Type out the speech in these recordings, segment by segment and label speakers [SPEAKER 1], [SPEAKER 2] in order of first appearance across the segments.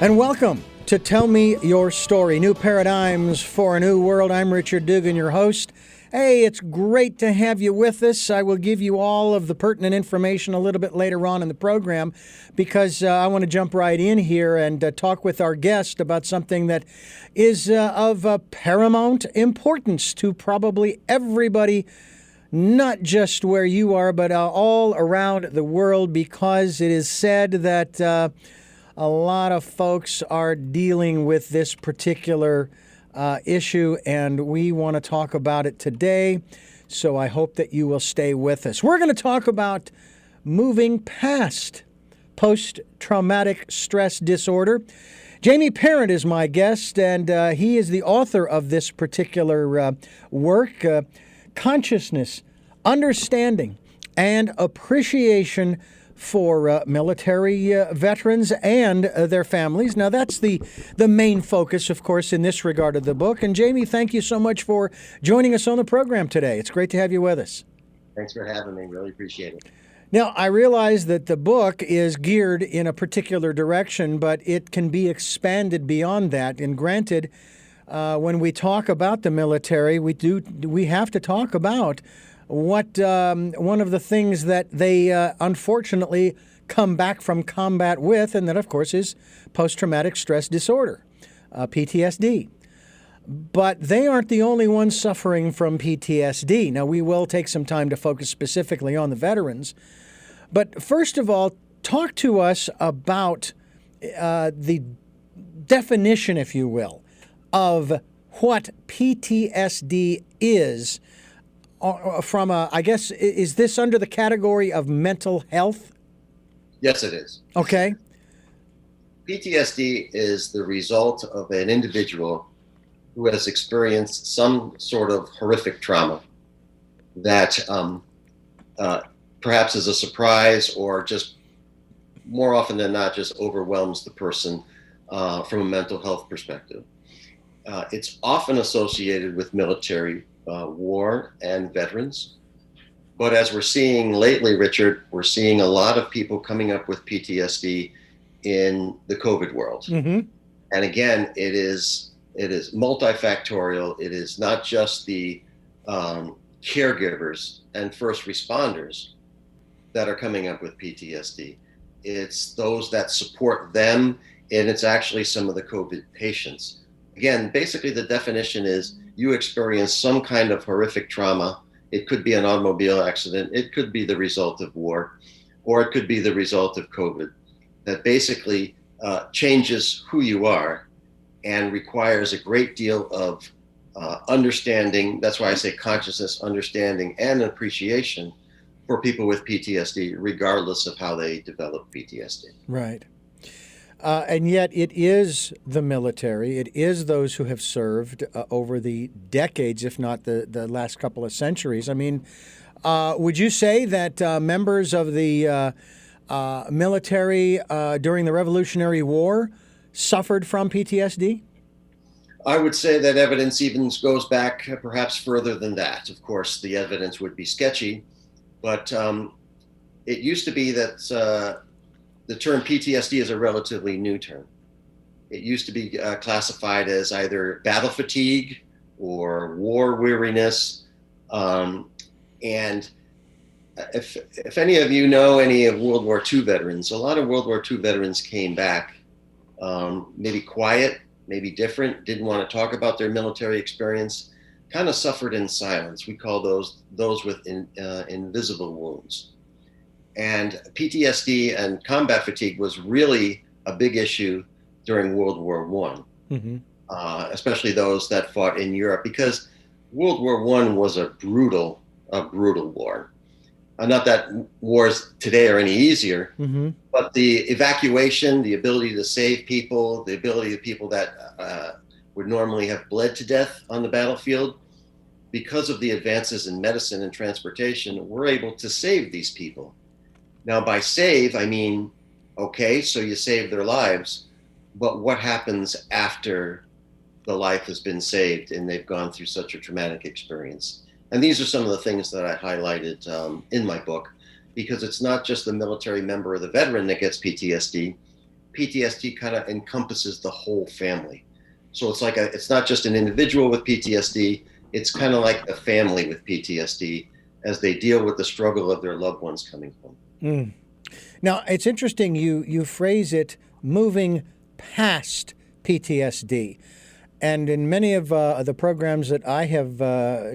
[SPEAKER 1] And welcome to Tell Me Your Story, New Paradigms for a New World. I'm Richard Dugan, your host. Hey, it's great to have you with us. I will give you all of the pertinent information a little bit later on in the program because I want to jump right in here and talk with our guest about something that is of paramount importance to probably everybody, not just where you are, but all around the world, because it is said that a lot of folks are dealing with this particular issue, and we want to talk about it today. So I hope that you will stay with us. We're going to talk about moving past post-traumatic stress disorder. Jaime B is my guest, and he is the author of this particular work, Consciousness, Understanding, and Appreciation for military veterans and their families. Now, that's the main focus, of course, in this regard of the book. And Jaime, thank you so much for joining us on the program today. It's great to have you with us.
[SPEAKER 2] Thanks for having me. Really appreciate it.
[SPEAKER 1] Now, I realize that the book is geared in a particular direction, but it can be expanded beyond that. And granted, when we talk about the military, we have to talk about what one of the things that they unfortunately come back from combat with, and that, of course, is post-traumatic stress disorder, PTSD. But they aren't the only ones suffering from PTSD. Now, we will take some time to focus specifically on the veterans. But first of all, talk to us about the definition, if you will, of what PTSD is. From I guess, is this under the category of mental health?
[SPEAKER 2] Yes, it is.
[SPEAKER 1] Okay.
[SPEAKER 2] PTSD is the result of an individual who has experienced some sort of horrific trauma that perhaps is a surprise or just more often than not just overwhelms the person from a mental health perspective. It's often associated with military war and veterans. But as we're seeing lately, Richard, we're seeing a lot of people coming up with PTSD in the COVID world. Mm-hmm. And again, it is multifactorial. It is not just the caregivers and first responders that are coming up with PTSD. It's those that support them, and it's actually some of the COVID patients. Again, basically the definition is you experience some kind of horrific trauma. It could be an automobile accident. It could be the result of war, or it could be the result of COVID that basically changes who you are and requires a great deal of understanding. That's why I say consciousness, understanding, and appreciation for people with PTSD, regardless of how they develop PTSD.
[SPEAKER 1] Right. And yet it is the military, it is those who have served over the decades, if not the last couple of centuries. I mean, would you say that members of the military during the Revolutionary War suffered from PTSD?
[SPEAKER 2] I would say that evidence even goes back perhaps further than that. Of course, the evidence would be sketchy, but it used to be that the term PTSD is a relatively new term. It used to be classified as either battle fatigue or war weariness. And if any of you know any of World War II veterans, a lot of World War II veterans came back maybe quiet, maybe different, didn't want to talk about their military experience, kind of suffered in silence. We call those with invisible wounds. And PTSD and combat fatigue was really a big issue during World War I, mm-hmm. Especially those that fought in Europe, because World War I was a brutal war. Not that wars today are any easier, mm-hmm. but the evacuation, the ability to save people, the ability of people that would normally have bled to death on the battlefield, because of the advances in medicine and transportation, we're able to save these people. Now, by save, I mean, okay, so you save their lives, but what happens after the life has been saved and they've gone through such a traumatic experience? And these are some of the things that I highlighted in my book, because it's not just the military member or the veteran that gets PTSD. PTSD kind of encompasses the whole family. So it's not just an individual with PTSD, it's kind of like a family with PTSD as they deal with the struggle of their loved ones coming home.
[SPEAKER 1] Mm. Now, it's interesting you phrase it moving past PTSD. And in many of the programs that I have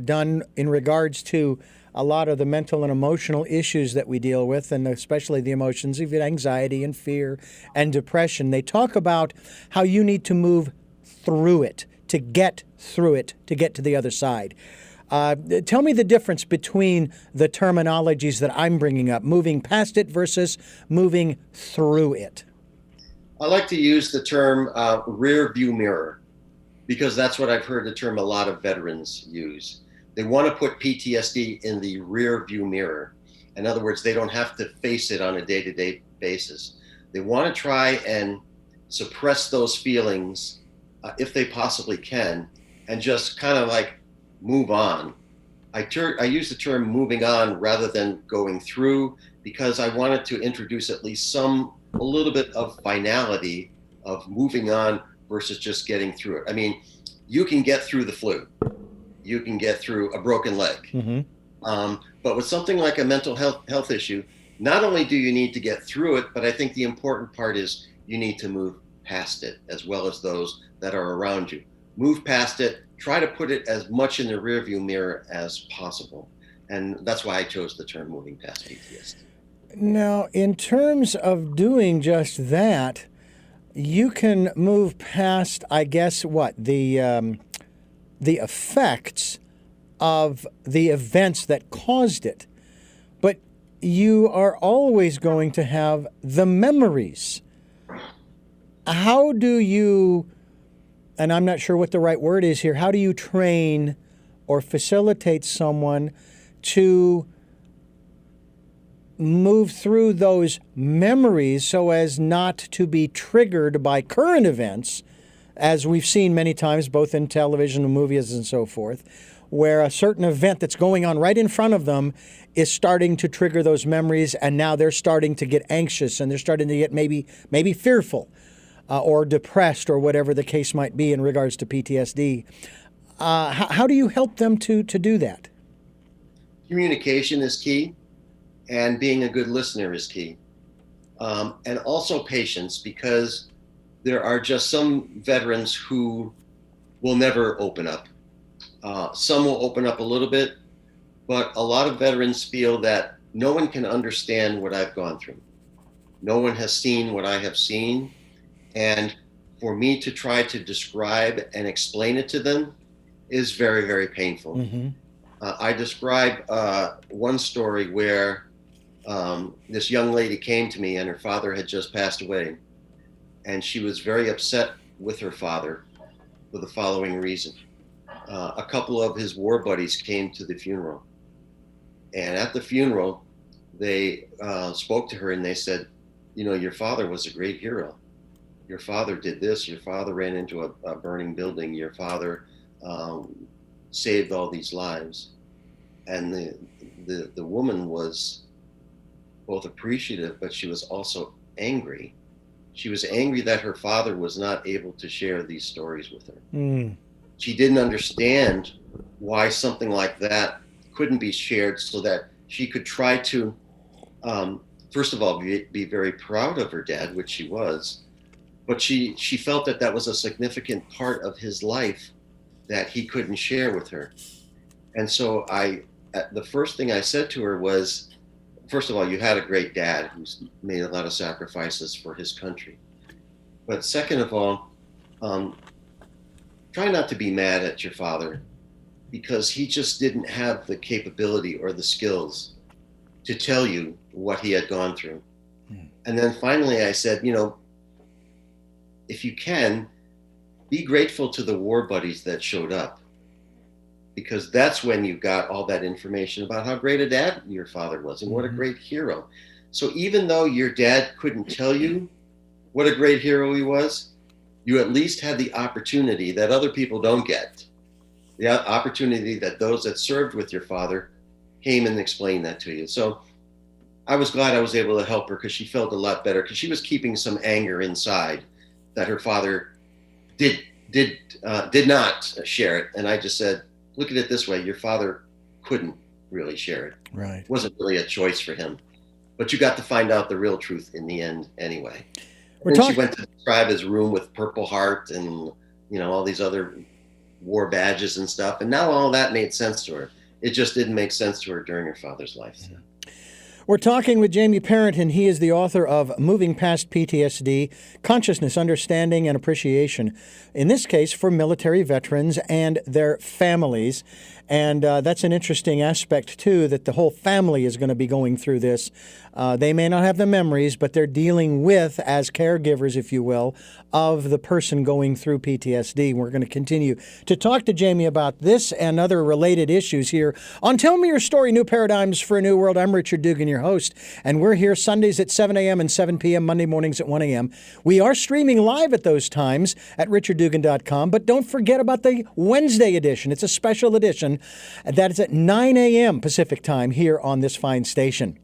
[SPEAKER 1] done in regards to a lot of the mental and emotional issues that we deal with, and especially the emotions of anxiety and fear and depression, they talk about how you need to move through it, to get through it, to get to the other side. Tell me the difference between the terminologies that I'm bringing up, moving past it versus moving through it.
[SPEAKER 2] I like to use the term rear view mirror, because that's what I've heard the term a lot of veterans use. They want to put PTSD in the rear view mirror. In other words, they don't have to face it on a day-to-day basis. They want to try and suppress those feelings if they possibly can, and just kind of like move on. I use the term moving on rather than going through, because I wanted to introduce at least a little bit of finality of moving on versus just getting through it. I mean, you can get through the flu, you can get through a broken leg, but with something like a mental health issue, not only do you need to get through it, but I think the important part is you need to move past it, as well as those that are around you. Move past it, try to put it as much in the rearview mirror as possible. And that's why I chose the term moving past PTSD.
[SPEAKER 1] Now, in terms of doing just that, you can move past, I guess, the effects of the events that caused it. But you are always going to have the memories. How do you, and I'm not sure what the right word is here, how do you train or facilitate someone to move through those memories so as not to be triggered by current events, as we've seen many times, both in television and movies and so forth, where a certain event that's going on right in front of them is starting to trigger those memories, and now they're starting to get anxious and they're starting to get maybe fearful or depressed or whatever the case might be in regards to PTSD. How do you help them to do that?
[SPEAKER 2] Communication is key, and being a good listener is key. And also patience, because there are just some veterans who will never open up. Some will open up a little bit, but a lot of veterans feel that no one can understand what I've gone through. No one has seen what I have seen. And for me to try to describe and explain it to them is very, very painful.
[SPEAKER 1] Mm-hmm.
[SPEAKER 2] I describe one story where this young lady came to me and her father had just passed away. And she was very upset with her father for the following reason. A couple of his war buddies came to the funeral. And at the funeral, they spoke to her and they said, you know, your father was a great hero. Your father did this. Your father ran into a burning building. Your father saved all these lives. And the woman was both appreciative, but she was also angry. She was angry that her father was not able to share these stories with her.
[SPEAKER 1] Mm.
[SPEAKER 2] She didn't understand why something like that couldn't be shared, so that she could try to, first of all, be very proud of her dad, which she was, but she felt that that was a significant part of his life that he couldn't share with her. And so the first thing I said to her was, first of all, you had a great dad who's made a lot of sacrifices for his country. But second of all, try not to be mad at your father, because he just didn't have the capability or the skills to tell you what he had gone through. Mm. And then finally I said, you know, if you can, be grateful to the war buddies that showed up, because that's when you got all that information about how great a dad your father was and what a great hero. So even though your dad couldn't tell you what a great hero he was, you at least had the opportunity that other people don't get. The opportunity that those that served with your father came and explained that to you. So I was glad I was able to help her because she felt a lot better because she was keeping some anger inside that her father did did not share it. And I just said, look at it this way: your father couldn't really share it.
[SPEAKER 1] Right.
[SPEAKER 2] It wasn't really a choice for him. But you got to find out the real truth in the end anyway. Then she went to describe his room with Purple Heart and all these other war badges and stuff. And now all that made sense to her. It just didn't make sense to her during her father's life. So.
[SPEAKER 1] We're talking with Jaime Parent, and he is the author of Moving Past PTSD, Consciousness, Understanding, and Appreciation, in this case for military veterans and their families. And that's an interesting aspect, too, that the whole family is going to be going through this. They may not have the memories, but they're dealing with, as caregivers, if you will, of the person going through PTSD. We're going to continue to talk to Jaime about this and other related issues here on Tell Me Your Story, New Paradigms for a New World. I'm Richard Dugan, your host, and we're here Sundays at 7 a.m. and 7 p.m., Monday mornings at 1 a.m. We are streaming live at those times at richarddugan.com, but don't forget about the Wednesday edition. It's a special edition. That is at 9 a.m. Pacific time here on this fine station.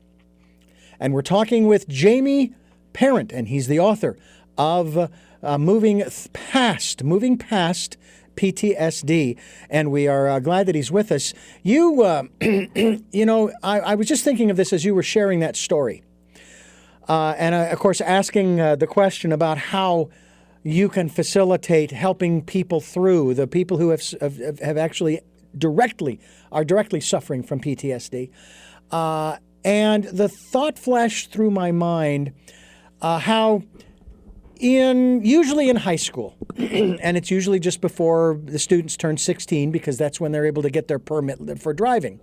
[SPEAKER 1] And we're talking with Jaime Parent, and he's the author of Moving Past PTSD. And we are glad that he's with us. I was just thinking of this as you were sharing that story. And of course, asking the question about how you can facilitate helping people through, the people who have actually are directly suffering from PTSD. And the thought flashed through my mind how usually in high school, and it's usually just before the students turn 16 because that's when they're able to get their permit for driving.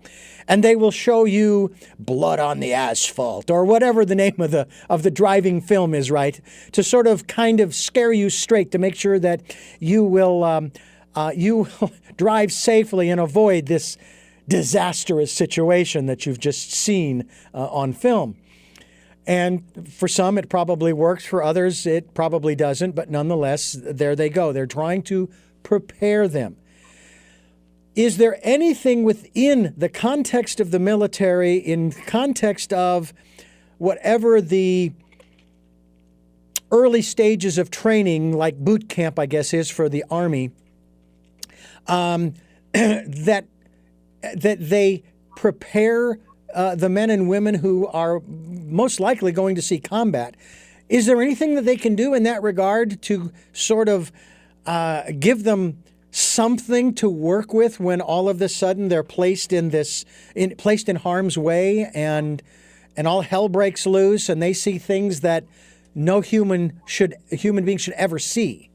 [SPEAKER 1] And they will show you Blood on the Asphalt or whatever the name of the driving film is, right? To sort of kind of scare you straight to make sure that you will drive safely and avoid this disastrous situation that you've just seen on film. And for some, it probably works. For others, it probably doesn't. But nonetheless, there they go. They're trying to prepare them. Is there anything within the context of the military, in context of whatever the early stages of training, like boot camp, I guess, is for the Army, that they prepare the men and women who are most likely going to see combat? Is there anything that they can do in that regard to sort of give them something to work with when all of a sudden they're placed in harm's way and all hell breaks loose and they see things that no human being should ever see?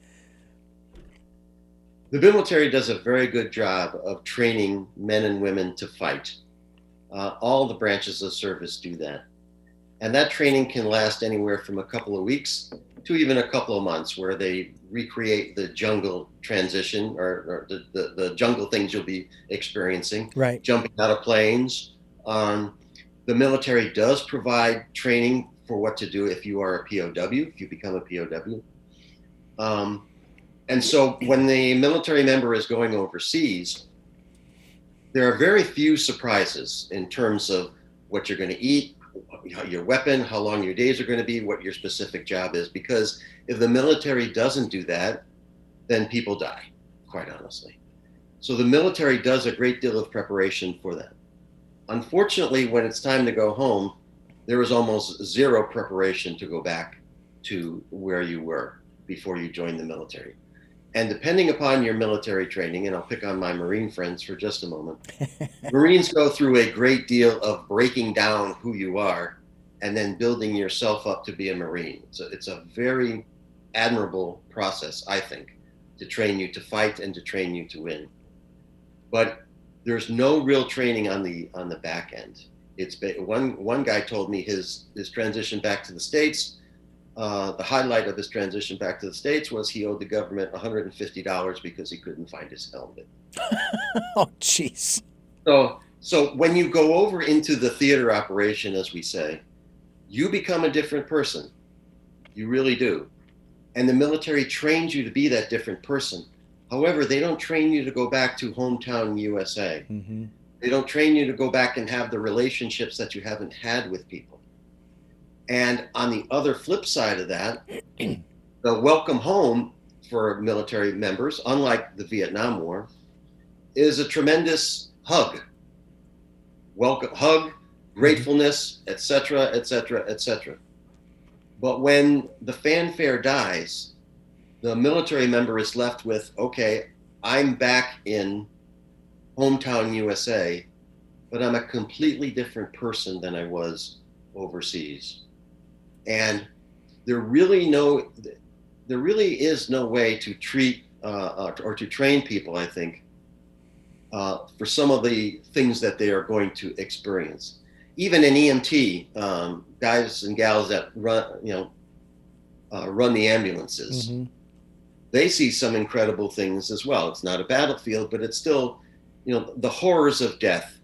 [SPEAKER 2] The military does a very good job of training men and women to fight. All the branches of service do that. And that training can last anywhere from a couple of weeks to even a couple of months, where they recreate the jungle transition or the jungle things you'll be experiencing,
[SPEAKER 1] right? Jumping
[SPEAKER 2] out of planes. The military does provide training for what to do if you are a POW, if you become a POW. And so when the military member is going overseas, there are very few surprises in terms of what you're going to eat, your weapon, how long your days are going to be, what your specific job is. Because if the military doesn't do that, then people die, quite honestly. So the military does a great deal of preparation for that. Unfortunately, when it's time to go home, there is almost zero preparation to go back to where you were before you joined the military. And depending upon your military training, and I'll pick on my Marine friends for just a moment, Marines go through a great deal of breaking down who you are and then building yourself up to be a Marine. So it's a very admirable process, I think, to train you to fight and to train you to win. But there's no real training on the back end. It's one guy told me his transition back to the States. The highlight of his transition back to the States was he owed the government $150 because he couldn't find his helmet.
[SPEAKER 1] Oh, jeez.
[SPEAKER 2] So when you go over into the theater operation, as we say, you become a different person. You really do. And the military trains you to be that different person. However, they don't train you to go back to hometown USA. Mm-hmm. They don't train you to go back and have the relationships that you haven't had with people. And on the other flip side of that, the welcome home for military members, unlike the Vietnam War, is a tremendous hug. Welcome, hug, gratefulness, etc., etc., etc. But when the fanfare dies, the military member is left with, okay, I'm back in hometown USA, but I'm a completely different person than I was overseas. And there really is no way to treat or to train people, I think, for some of the things that they are going to experience. Even in EMT, guys and gals that run the ambulances, they see some incredible things as well. It's not a battlefield, but it's still, the horrors of death,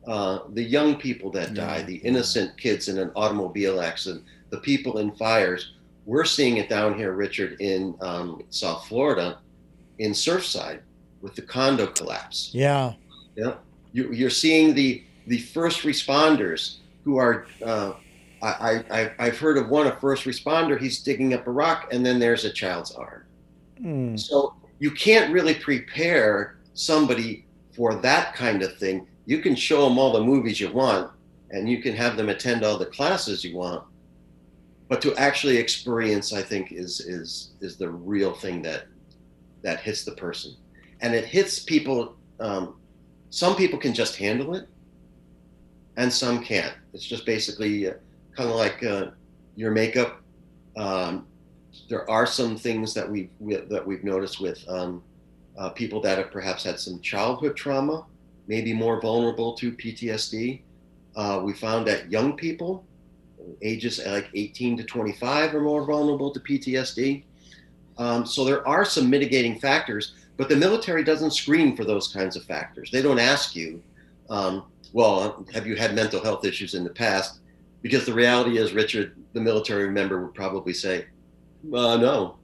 [SPEAKER 2] the young people that die, the innocent kids in an automobile accident, the people in fires. We're seeing it down here, Richard, in South Florida, in Surfside, with the condo collapse.
[SPEAKER 1] Yeah.
[SPEAKER 2] You're seeing the first responders who are. I've heard of a first responder. He's digging up a rock, and then there's a child's arm. So you can't really prepare somebody for that kind of thing. You can show them all the movies you want, and you can have them attend all the classes you want. But to actually experience, I think, is the real thing that hits the person, and it hits people. Some people can just handle it, and some can't. It's just basically kind of like your makeup. There are some things that we've noticed with people that have perhaps had some childhood trauma, maybe more vulnerable to PTSD. We found that young people, ages like 18 to 25, are more vulnerable to PTSD. So there are some mitigating factors, but the military doesn't screen for those kinds of factors. They don't ask you, well, have you had mental health issues in the past? Because the reality is, Richard, the military member would probably say, no,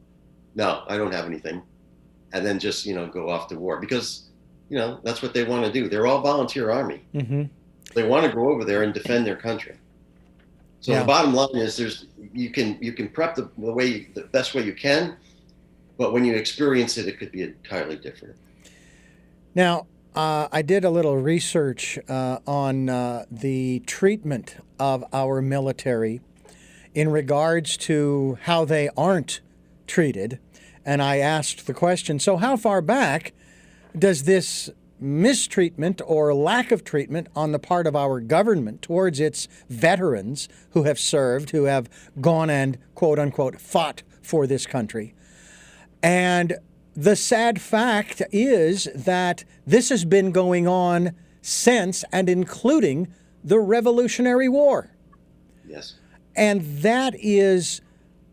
[SPEAKER 2] I don't have anything. And then just, go off to war, because, that's what they want to do. They're all volunteer Army. They want to go over there and defend their country. So the bottom line is, you can prep the best way you can, but when you experience it, it could be entirely different.
[SPEAKER 1] Now, I did a little research on the treatment of our military in regards to how they aren't treated, and I asked the question, so how far back does this mistreatment or lack of treatment on the part of our government towards its veterans who have served, who have gone and, quote unquote, fought for this country? And the sad fact is that this has been going on since and including the Revolutionary War.
[SPEAKER 2] Yes.
[SPEAKER 1] And that is,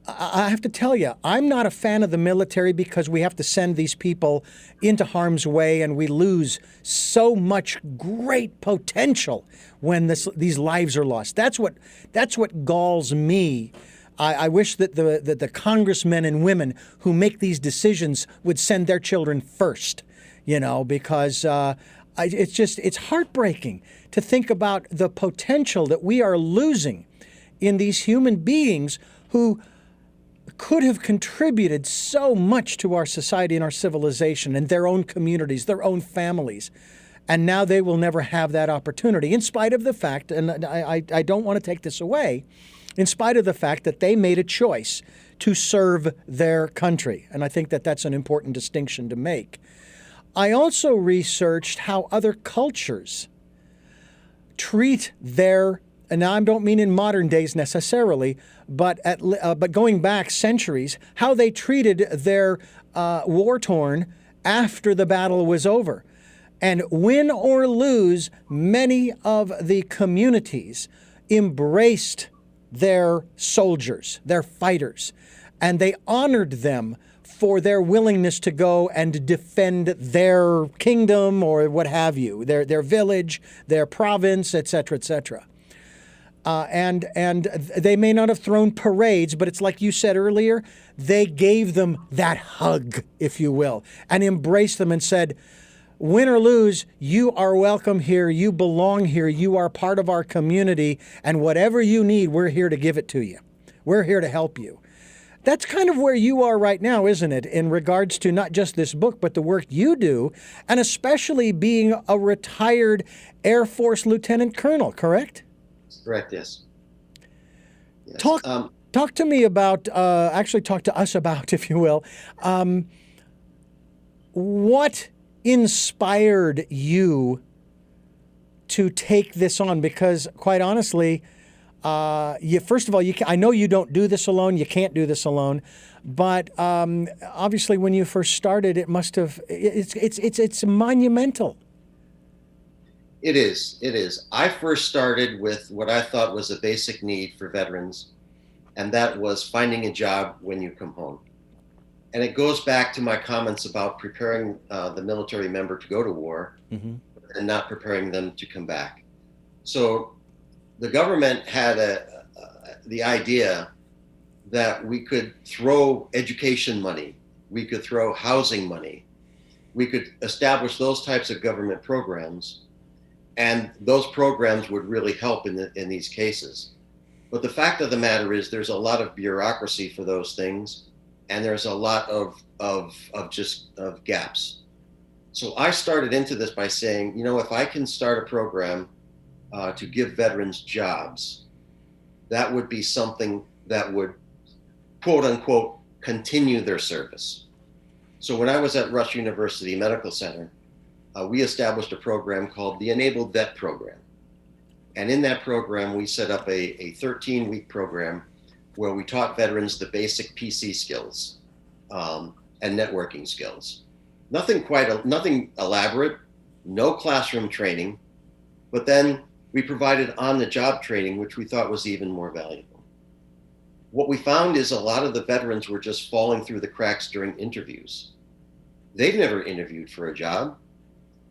[SPEAKER 1] I have to tell you, I'm not a fan of the military because we have to send these people into harm's way and we lose so much great potential when these lives are lost. That's what galls me. I wish that the congressmen and women who make these decisions would send their children first, because it's heartbreaking to think about the potential that we are losing in these human beings who could have contributed so much to our society and our civilization and their own communities, their own families. And now they will never have that opportunity, in spite of the fact, and I don't want to take this away, in spite of the fact that they made a choice to serve their country. And I think that that's an important distinction to make. I also researched how other cultures treat their, and now I don't mean in modern days necessarily, but going back centuries, how they treated their war-torn after the battle was over. And win or lose, many of the communities embraced their soldiers, their fighters, and they honored them for their willingness to go and defend their kingdom or what have you, their village, their province, etc., etc. And they may not have thrown parades, but it's like you said earlier, they gave them that hug, if you will, and embraced them and said, win or lose, you are welcome here. You belong here. You are part of our community. And whatever you need, we're here to give it to you. We're here to help you. That's kind of where you are right now, isn't it, in regards to not just this book, but the work you do, and especially being a retired Air Force Lieutenant Colonel, correct?
[SPEAKER 2] Correct, yes. Yes.
[SPEAKER 1] Talk to me about, actually talk to us about, if you will, what inspired you to take this on? Because quite honestly, first of all, I know you don't do this alone. You can't do this alone. But obviously, when you first started, it must have. It's monumental.
[SPEAKER 2] It is. It is. I first started with what I thought was a basic need for veterans, and that was finding a job when you come home. And it goes back to my comments about preparing the military member to go to war, mm-hmm. and not preparing them to come back. So the government had the idea that we could throw education money, we could throw housing money, we could establish those types of government programs, and those programs would really help in these cases. But the fact of the matter is there's a lot of bureaucracy for those things, and there's a lot of gaps. So I started into this by saying, if I can start a program to give veterans jobs, that would be something that would, quote unquote, continue their service. So when I was at Rush University Medical Center, we established a program called the Enabled Vet Program. And in that program, we set up a 13-week program where we taught veterans the basic PC skills and networking skills. Nothing elaborate, no classroom training, but then we provided on-the-job training, which we thought was even more valuable. What we found is a lot of the veterans were just falling through the cracks during interviews. They've never interviewed for a job.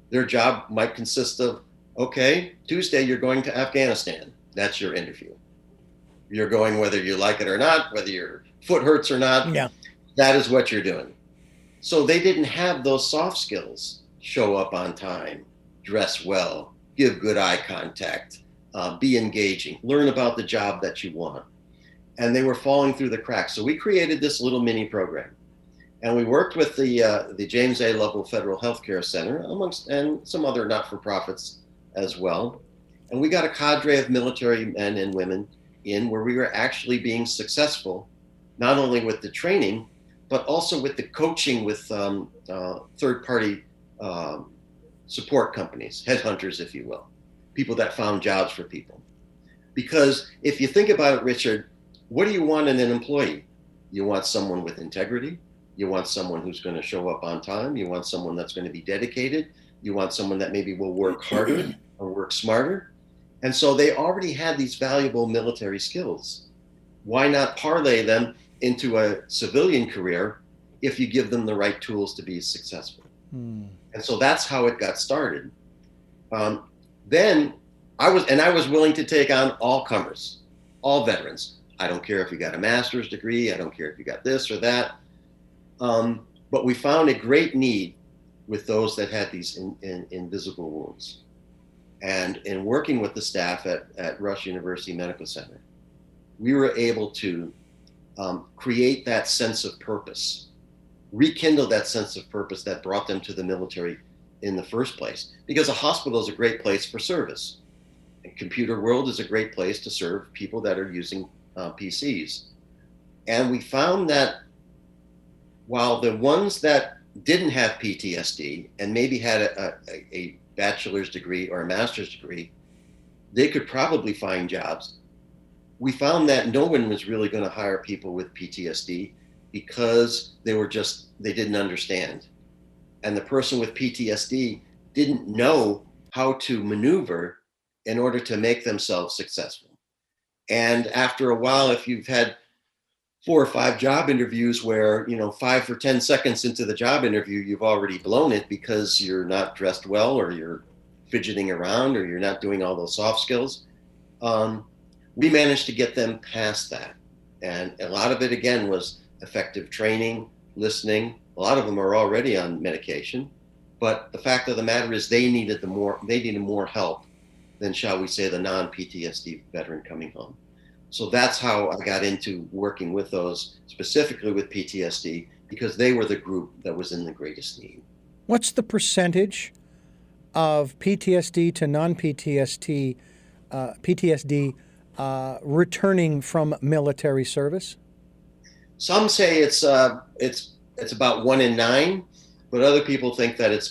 [SPEAKER 2] Their job might consist of, okay, Tuesday you're going to Afghanistan. That's your interview. You're going whether you like it or not, whether your foot hurts or not.
[SPEAKER 1] Yeah.
[SPEAKER 2] That is what you're doing. So they didn't have those soft skills. Show up on time, dress well, give good eye contact, be engaging, learn about the job that you want. And they were falling through the cracks. So we created this little mini program. And we worked with the James A. Lovell Federal Healthcare Center and some other not-for-profits as well. And we got a cadre of military men and women in where we were actually being successful, not only with the training, but also with the coaching with third-party support companies, headhunters, if you will, people that found jobs for people. Because if you think about it, Richard, what do you want in an employee? You want someone with integrity. You want someone who's going to show up on time. You want someone that's going to be dedicated. You want someone that maybe will work harder or work smarter. And so they already had these valuable military skills. Why not parlay them into a civilian career if you give them the right tools to be successful? And so that's how it got started. Then I was willing to take on all comers, all veterans. I don't care if you got a master's degree. I don't care if you got this or that. But we found a great need with those that had these invisible wounds. And in working with the staff at Rush University Medical Center, we were able to create that sense of purpose, rekindle that sense of purpose that brought them to the military in the first place. Because a hospital is a great place for service. And computer world is a great place to serve people that are using PCs. And we found that while the ones that didn't have PTSD and maybe had a bachelor's degree or a master's degree, they could probably find jobs. We found that no one was really going to hire people with PTSD because they didn't understand. And the person with PTSD didn't know how to maneuver in order to make themselves successful. And after a while, if you've had 4 or 5 job interviews where, 5 or 10 seconds into the job interview, you've already blown it because you're not dressed well, or you're fidgeting around, or you're not doing all those soft skills. We managed to get them past that. And a lot of it, again, was effective training, listening. A lot of them are already on medication. But the fact of the matter is they needed more help than, shall we say, the non-PTSD veteran coming home. So that's how I got into working with those, specifically with PTSD, because they were the group that was in the greatest need.
[SPEAKER 1] What's the percentage of PTSD to non-PTSD PTSD returning from military service?
[SPEAKER 2] Some say it's about 1 in 9, but other people think that it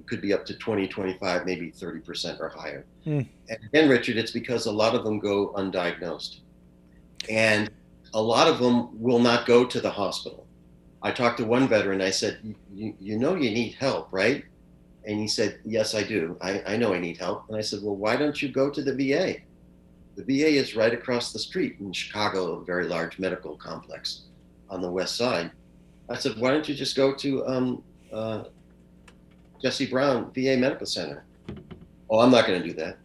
[SPEAKER 2] could be up to 20, 25, maybe 30% or higher. And again, Richard, it's because a lot of them go undiagnosed. And a lot of them will not go to the hospital. I talked to one veteran, I said, you know you need help, right? And he said, yes, I do. I know I need help. And I said, well, why don't you go to the VA? The VA is right across the street in Chicago, a very large medical complex on the west side. I said, why don't you just go to Jesse Brown VA Medical Center? Oh, I'm not going to do that.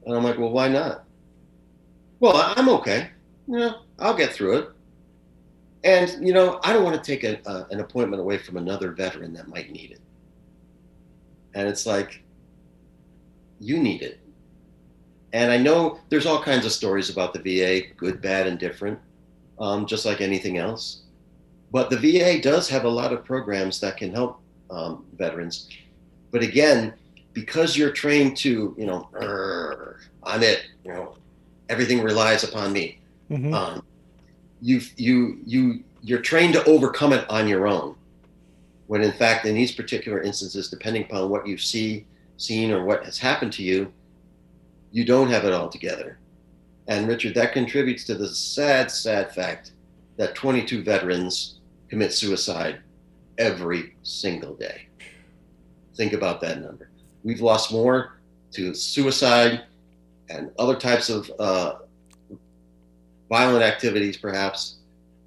[SPEAKER 2] And I'm like, well, why not? Well, I'm okay. I'll get through it. And, I don't want to take an appointment away from another veteran that might need it. And it's like, you need it. And I know there's all kinds of stories about the VA, good, bad, and different, just like anything else. But the VA does have a lot of programs that can help veterans. But again, because you're trained to, I'm it, everything relies upon me. Mm-hmm. You're trained to overcome it on your own. When in fact, in these particular instances, depending upon what you've seen or what has happened to you, you don't have it all together. And Richard, that contributes to the sad, sad fact that 22 veterans commit suicide every single day. Think about that number. We've lost more to suicide and other types of violent activities, perhaps,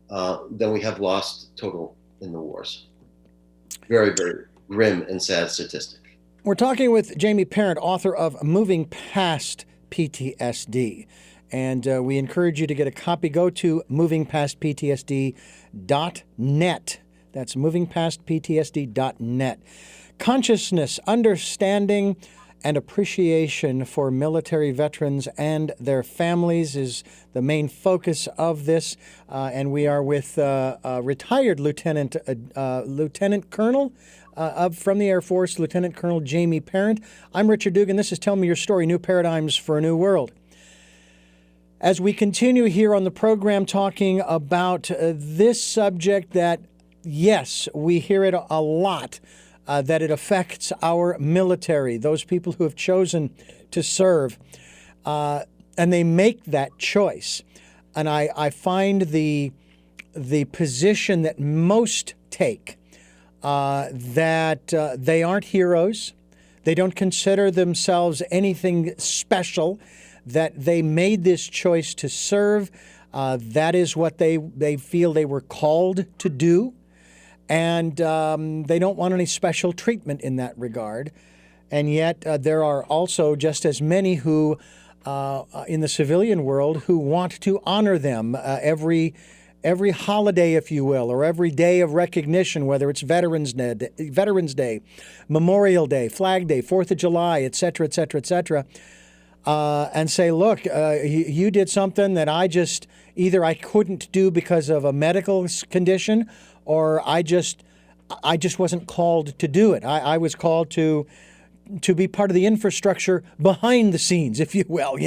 [SPEAKER 2] than we have lost total in the wars. Very, very grim and sad statistic.
[SPEAKER 1] We're talking with Jaime Parent, author of Moving Past PTSD. And we encourage you to get a copy. Go to movingpastptsd.net. That's movingpastptsd.net. Consciousness, understanding, and appreciation for military veterans and their families is the main focus of this. And we are with retired Lieutenant Colonel from the Air Force, Lieutenant Colonel Jaime Parent. I'm Richard Dugan. This is Tell Me Your Story, New Paradigms for a New World. As we continue here on the program talking about this subject that, yes, we hear it a lot, that it affects our military, those people who have chosen to serve, and they make that choice. And I find the position that most take, that they aren't heroes, they don't consider themselves anything special, that they made this choice to serve. That is what they feel they were called to do. And they don't want any special treatment in that regard. And yet there are also just as many who, in the civilian world, who want to honor them every holiday, if you will, or every day of recognition, whether it's Veterans Day, Memorial Day, Flag Day, 4th of July, et cetera, et cetera, et cetera. And say, look, you did something that either I couldn't do because of a medical condition, or I just wasn't called to do it. I was called to be part of the infrastructure behind the scenes, if you will,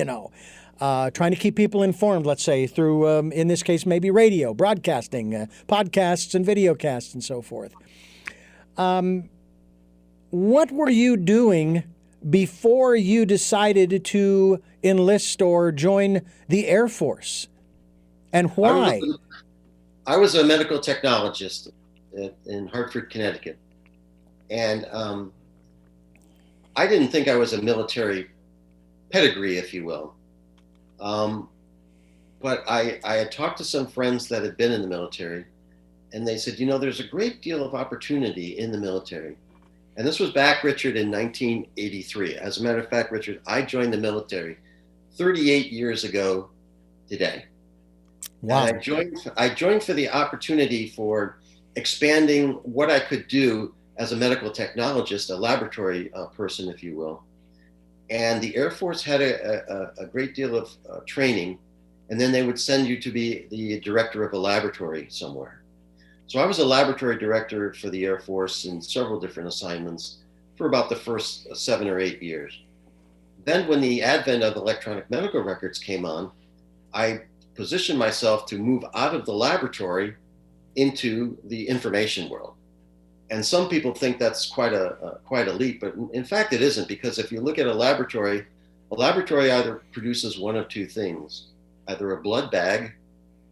[SPEAKER 1] trying to keep people informed, let's say, through, in this case, maybe radio, broadcasting, podcasts and videocasts and so forth. What were you doing before you decided to enlist or join the Air Force? And why?
[SPEAKER 2] I was a medical technologist in Hartford, Connecticut. And I didn't think I was a military pedigree, if you will. But I had talked to some friends that had been in the military, and they said, there's a great deal of opportunity in the military. And this was back, Richard, in 1983. As a matter of fact, Richard, I joined the military 38 years ago today.
[SPEAKER 1] Wow.
[SPEAKER 2] And I joined for the opportunity for expanding what I could do as a medical technologist, a laboratory person, if you will. And the Air Force had a great deal of training, and then they would send you to be the director of a laboratory somewhere. So I was a laboratory director for the Air Force in several different assignments for about the first 7 or 8 years. Then when the advent of electronic medical records came on, I positioned myself to move out of the laboratory into the information world. And some people think that's quite a leap, but in fact it isn't, because if you look at a laboratory either produces one of two things, either a blood bag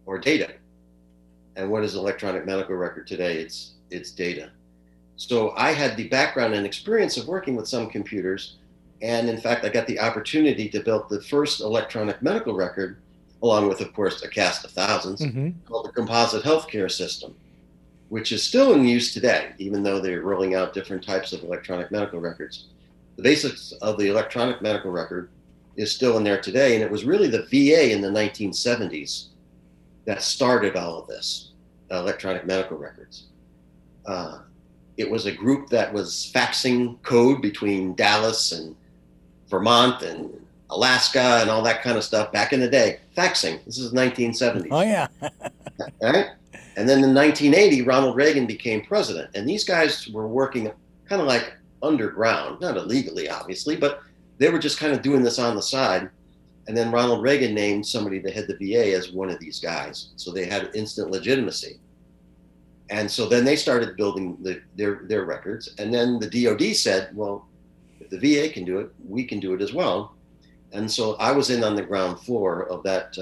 [SPEAKER 2] or data. And what is electronic medical record today? It's data. So I had the background and experience of working with some computers, and in fact I got the opportunity to build the first electronic medical record, along with, of course, a cast of thousands, called the composite healthcare system, which is still in use today, even though they're rolling out different types of electronic medical records. The basics of the electronic medical record is still in there today, and it was really the VA in the 1970s that started all of this, electronic medical records. It was a group that was faxing code between Dallas and Vermont and Alaska and all that kind of stuff back in the day. Faxing. This is 1970s.
[SPEAKER 1] Oh, yeah.
[SPEAKER 2] All right. And then in 1980, Ronald Reagan became president. And these guys were working kind of like underground, not illegally, obviously, but they were just kind of doing this on the side. And then Ronald Reagan named somebody to head the VA as one of these guys. So they had instant legitimacy. And so then they started building their records. And then the DOD said, well, if the VA can do it, we can do it as well. And so I was in on the ground floor of that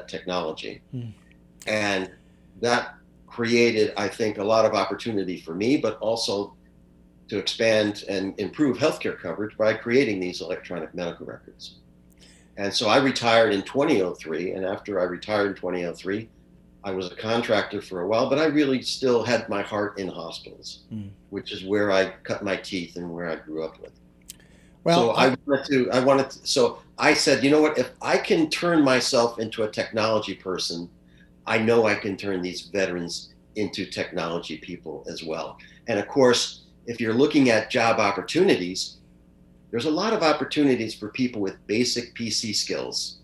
[SPEAKER 2] technology. And that created, I think, a lot of opportunity for me, but also to expand and improve healthcare coverage by creating these electronic medical records. And so I retired in 2003. And after I retired in 2003, I was a contractor for a while, but I really still had my heart in hospitals, which is where I cut my teeth and where I grew up with. Well, so I said, you know what, if I can turn myself into a technology person, I know I can turn these veterans into technology people as well. And of course, if you're looking at job opportunities, there's a lot of opportunities for people with basic PC skills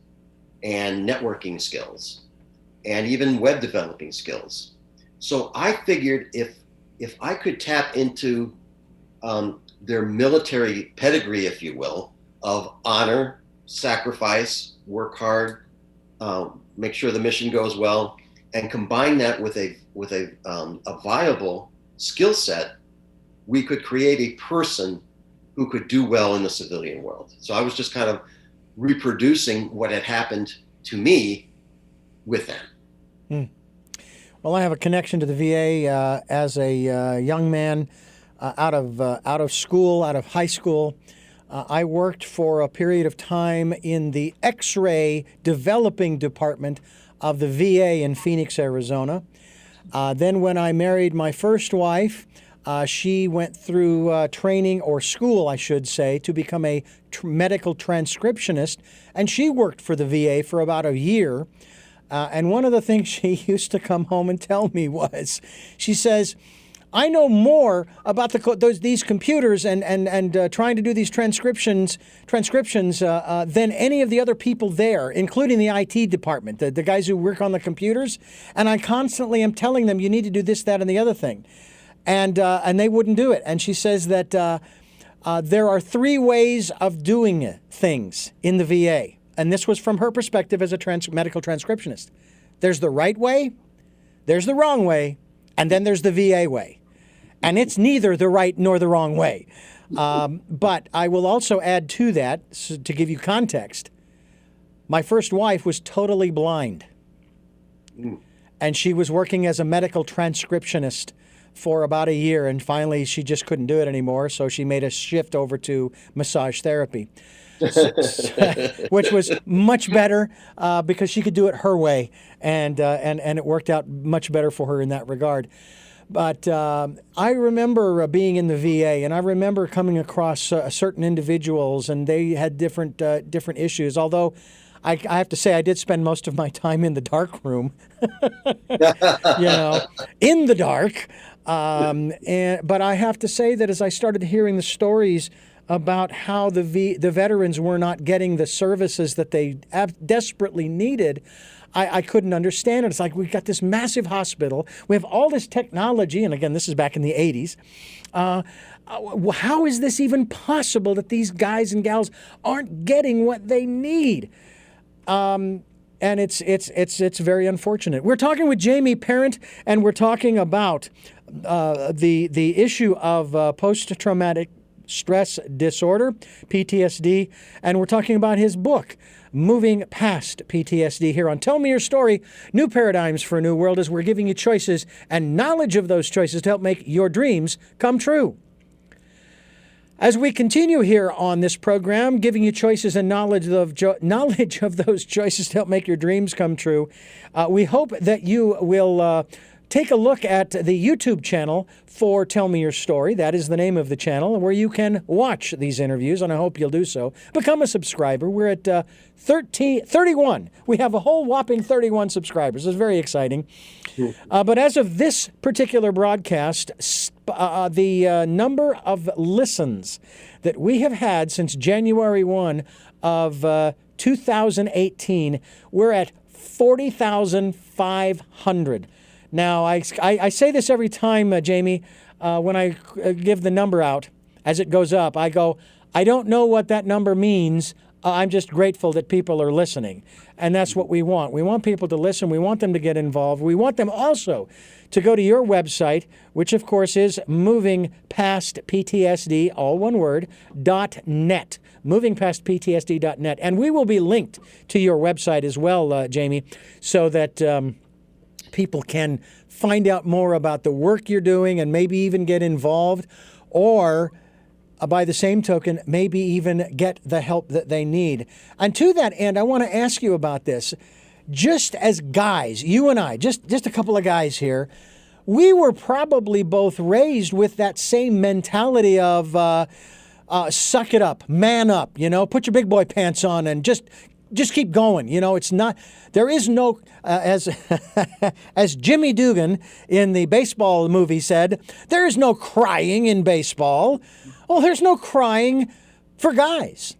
[SPEAKER 2] and networking skills and even web developing skills. So I figured if I could tap into their military pedigree, if you will, of honor, sacrifice, work hard, make sure the mission goes well, and combine that with a viable skill set, we could create a person who could do well in the civilian world. So I was just kind of reproducing what had happened to me with them.
[SPEAKER 1] Well, I have a connection to the VA as a young man out of school, out of high school. I worked for a period of time in the X-ray developing department of the VA in Phoenix, Arizona. Then when I married my first wife, she went through training, or school, I should say, to become a medical transcriptionist, and she worked for the VA for about a year. And one of the things she used to come home and tell me was, she says, I know more about these computers and trying to do these transcriptions than any of the other people there, including the IT department, the guys who work on the computers. And I constantly am telling them, you need to do this, that, and the other thing. And they wouldn't do it. And she says that there are 3 ways of doing things in the VA. And this was from her perspective as a medical transcriptionist. There's the right way, there's the wrong way, and then there's the VA way. And it's neither the right nor the wrong way. But I will also add to that, to give you context, my first wife was totally blind. And she was working as a medical transcriptionist for about a year, and finally she just couldn't do it anymore, so she made a shift over to massage therapy. Which was much better because she could do it her way, and it worked out much better for her in that regard. But I remember being in the VA, and I remember coming across certain individuals, and they had different issues. Although I have to say, I did spend most of my time in the dark room, in the dark. But I have to say that as I started hearing the stories about how the veterans were not getting the services that they desperately needed, I couldn't understand it. It's like we've got this massive hospital, we have all this technology, and again, this is back in the 80s. How is this even possible that these guys and gals aren't getting what they need? And it's very unfortunate. We're talking with Jaime Parent, and we're talking about the issue of post-traumatic stress disorder, PTSD, and we're talking about his book, Moving Past PTSD, here on Tell Me Your Story, New Paradigms for a New World, as we're giving you choices and knowledge of those choices to help make your dreams come true. As we continue here on this program, giving you choices and knowledge of those choices to help make your dreams come true, we hope that you will take a look at the YouTube channel for Tell Me Your Story. That is the name of the channel, where you can watch these interviews, and I hope you'll do so. Become a subscriber. We're at 31. We have a whole whopping 31 subscribers. It's very exciting. But as of this particular broadcast, the number of listens that we have had since January 1 of 2018, we're at 40,500. Now, I say this every time, Jaime, when I give the number out as it goes up. I go, I don't know what that number means. I'm just grateful that people are listening. And that's what we want. We want people to listen. We want them to get involved. We want them also to go to your website, which, of course, is movingpastptsd, all one word, .net. movingpastptsd.net. And we will be linked to your website as well, Jaime, so that people can find out more about the work you're doing and maybe even get involved, or by the same token, maybe even get the help that they need. And to that end, I want to ask you about this. Just as guys, you and I, just a couple of guys here, we were probably both raised with that same mentality of suck it up, man up, put your big boy pants on and just keep going. It's not, there is no, as Jimmy Dugan in the baseball movie said, there is no crying in baseball. Well, there's no crying for guys.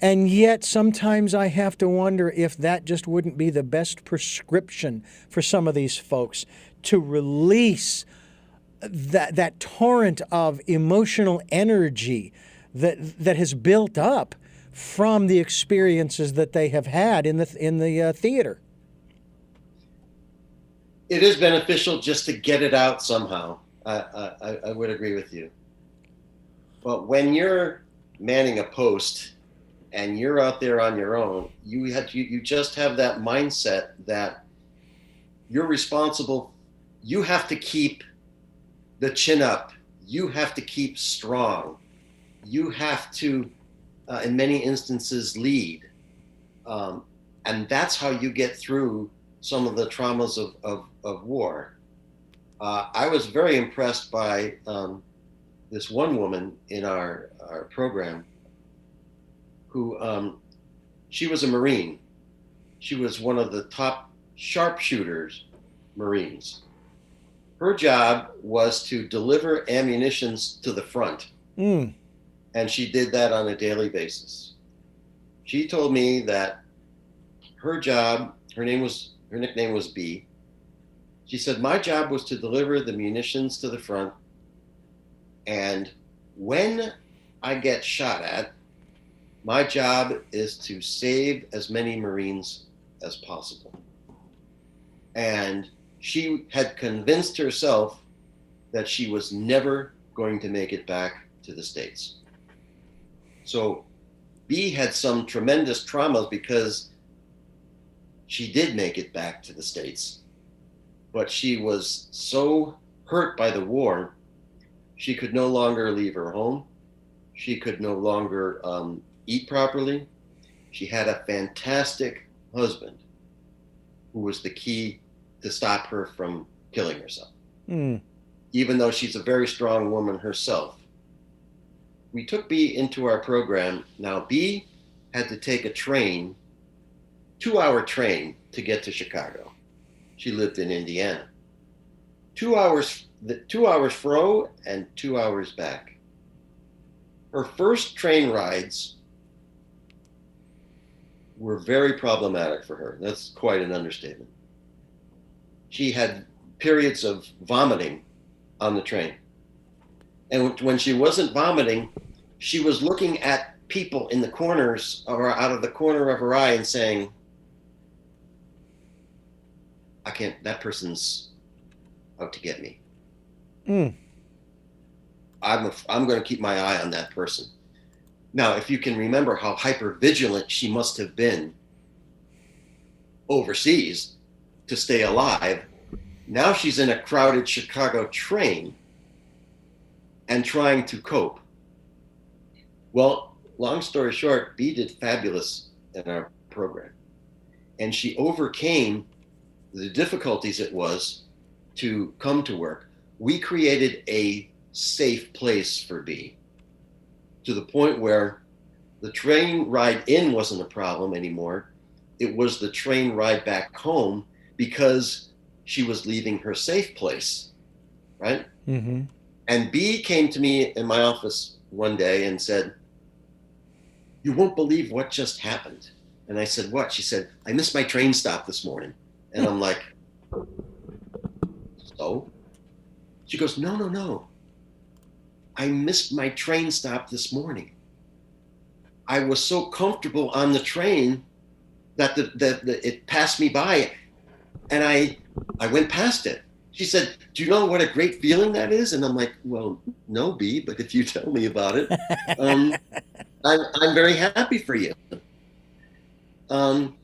[SPEAKER 1] And yet sometimes I have to wonder if that just wouldn't be the best prescription for some of these folks to release that torrent of emotional energy that has built up from the experiences that they have had in the theater.
[SPEAKER 2] It is beneficial just to get it out somehow. I would agree with you. But when you're manning a post and you're out there on your own, you just have that mindset that you're responsible. You have to keep the chin up. You have to keep strong. You have to, in many instances, lead. And that's how you get through some of the traumas of war. I was very impressed by this one woman in our program who, she was a Marine. She was one of the top sharpshooters Marines. Her job was to deliver ammunitions to the front. And she did that on a daily basis. She told me that her job, her nickname was B. She said, my job was to deliver the munitions to the front. And when I get shot at, my job is to save as many Marines as possible. And she had convinced herself that she was never going to make it back to the States. So B had some tremendous traumas because she did make it back to the States, but she was so hurt by the war, she could no longer leave her home. She could no longer eat properly. She had a fantastic husband who was the key to stop her from killing herself, even though she's a very strong woman herself. We took B into our program. Now, B had to take a 2-hour train to get to Chicago. She lived in Indiana. 2 hours the 2 hours fro and 2 hours back. Her first train rides were very problematic for her. That's quite an understatement. She had periods of vomiting on the train. And when she wasn't vomiting, she was looking at people in the corners or out of the corner of her eye and saying, I can't, that person's out to get me.
[SPEAKER 1] Mm.
[SPEAKER 2] I'm going to keep my eye on that person. Now, if you can remember how hypervigilant she must have been overseas to stay alive, now she's in a crowded Chicago train and trying to cope. Well, long story short, B did fabulous in our program. And she overcame the difficulties it was to come to work. We created a safe place for B to the point where the train ride in wasn't a problem anymore. It was the train ride back home because she was leaving her safe place, right?
[SPEAKER 1] Mm-hmm.
[SPEAKER 2] And B came to me in my office one day and said, you won't believe what just happened. And I said, what? She said, I missed my train stop this morning. And I'm like, so? She goes, no. I missed my train stop this morning. I was so comfortable on the train that it passed me by, and I went past it. She said, do you know what a great feeling that is? And I'm like, well, no, B, but if you tell me about it, I'm very happy for you. And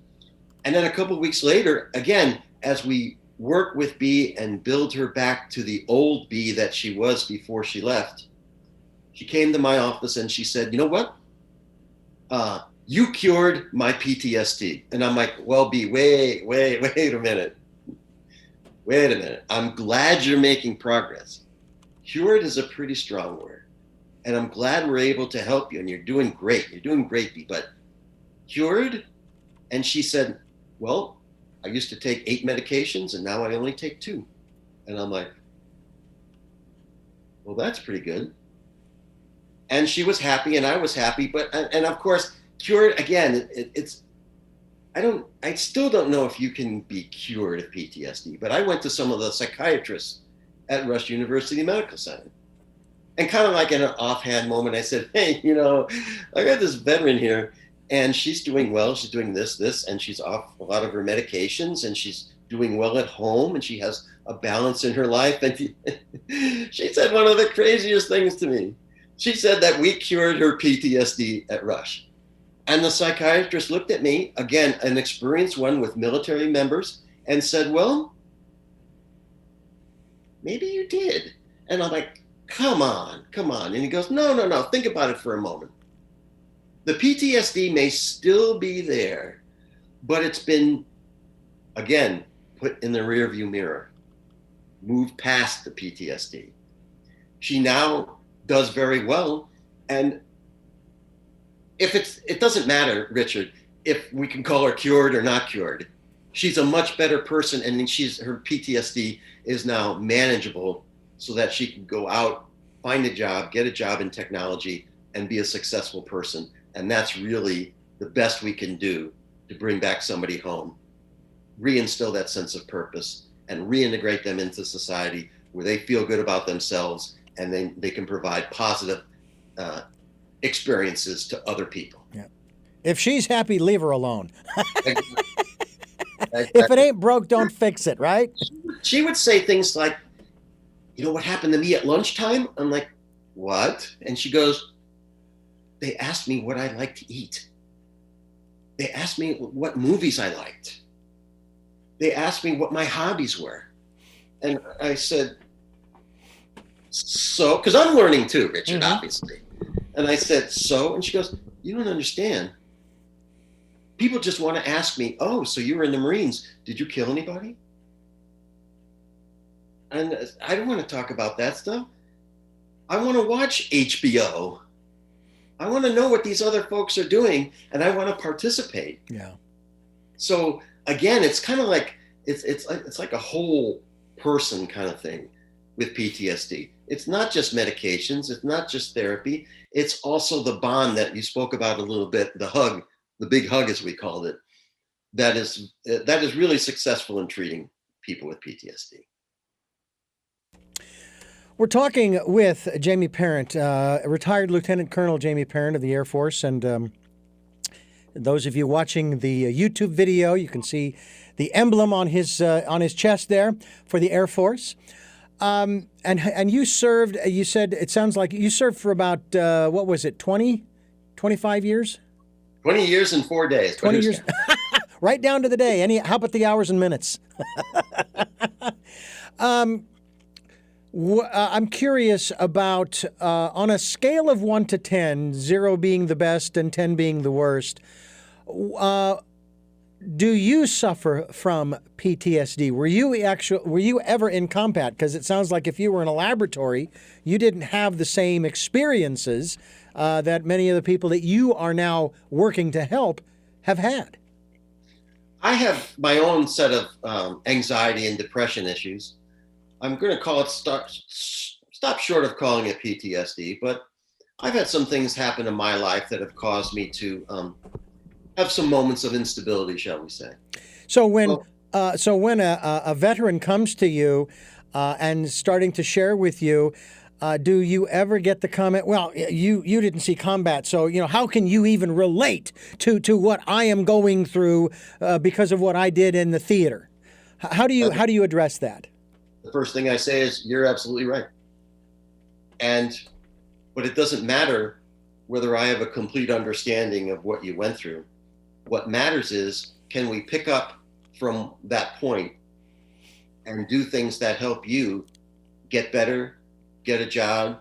[SPEAKER 2] then a couple of weeks later, again, as we work with B and build her back to the old B that she was before she left, she came to my office and she said, you know what? You cured my PTSD. And I'm like, well, B, wait a minute. Wait a minute. I'm glad you're making progress. Cured is a pretty strong word. And I'm glad we're able to help you. And you're doing great. You're doing great, B. But cured? And she said, well, I used to take 8 medications and now I only take 2. And I'm like, well, that's pretty good. And she was happy and I was happy. But, and of course, cured, again, I still don't know if you can be cured of PTSD, but I went to some of the psychiatrists at Rush University Medical Center. And kind of like in an offhand moment, I said, hey, I got this veteran here and she's doing well. She's doing this, and she's off a lot of her medications and she's doing well at home and she has a balance in her life. And she said one of the craziest things to me. She said that we cured her PTSD at Rush. And the psychiatrist looked at me, again, an experienced one with military members, and said, well, maybe you did. And I'm like, come on. And he goes, no, think about it for a moment. The PTSD may still be there, but it's been, again, put in the rearview mirror, moved past the PTSD. She now does very well. And it doesn't matter, Richard, if we can call her cured or not cured. She's a much better person, and her PTSD is now manageable so that she can go out, find a job, get a job in technology, and be a successful person. And that's really the best we can do to bring back somebody home, reinstill that sense of purpose, and reintegrate them into society where they feel good about themselves and they can provide positive experiences to other people.
[SPEAKER 1] Yeah. If she's happy, leave her alone.
[SPEAKER 2] Exactly.
[SPEAKER 1] If it ain't broke, don't fix it, right?
[SPEAKER 2] She would say things like, what happened to me at lunchtime? I'm like, what? And she goes, they asked me what I like to eat. They asked me what movies I liked. They asked me what my hobbies were. And I said, so, because I'm learning too, Richard, obviously. And I said, so? And she goes, you don't understand. People just want to ask me, oh, so you were in the Marines. Did you kill anybody? And I don't want to talk about that stuff. I want to watch HBO. I want to know what these other folks are doing, and I want to participate.
[SPEAKER 1] Yeah.
[SPEAKER 2] So again, it's kind of like it's like a whole person kind of thing. with PTSD. It's not just medications, it's not just therapy, it's also the bond that you spoke about a little bit, the hug, the big hug as we called it, that is really successful in treating people with PTSD.
[SPEAKER 1] We're talking with Jaime Parent, retired Lieutenant Colonel Jaime Parent of the Air Force, and those of you watching the YouTube video, you can see the emblem on his chest there for the Air Force. And you served, you said, it sounds like you served for about, what was it, 20, 25 years?
[SPEAKER 2] 20 years and 4 days.
[SPEAKER 1] 20 years. Right down to the day. How about the hours and minutes? I'm curious about, on a scale of 1 to 10, 0 being the best and 10 being the worst, do you suffer from PTSD? Were you ever in combat? Because it sounds like if you were in a laboratory, you didn't have the same experiences that many of the people that you are now working to help have had.
[SPEAKER 2] I have my own set of anxiety and depression issues. I'm going to call it, stop short of calling it PTSD, but I've had some things happen in my life that have caused me to have some moments of instability, shall we say.
[SPEAKER 1] So when a veteran comes to you and starting to share with you, do you ever get the comment, well, you didn't see combat, so how can you even relate to what I am going through because of what I did in the theater? How do you address that?
[SPEAKER 2] The first thing I say is, you're absolutely right. But it doesn't matter whether I have a complete understanding of what you went through. What matters is, can we pick up from that point and do things that help you get better, get a job,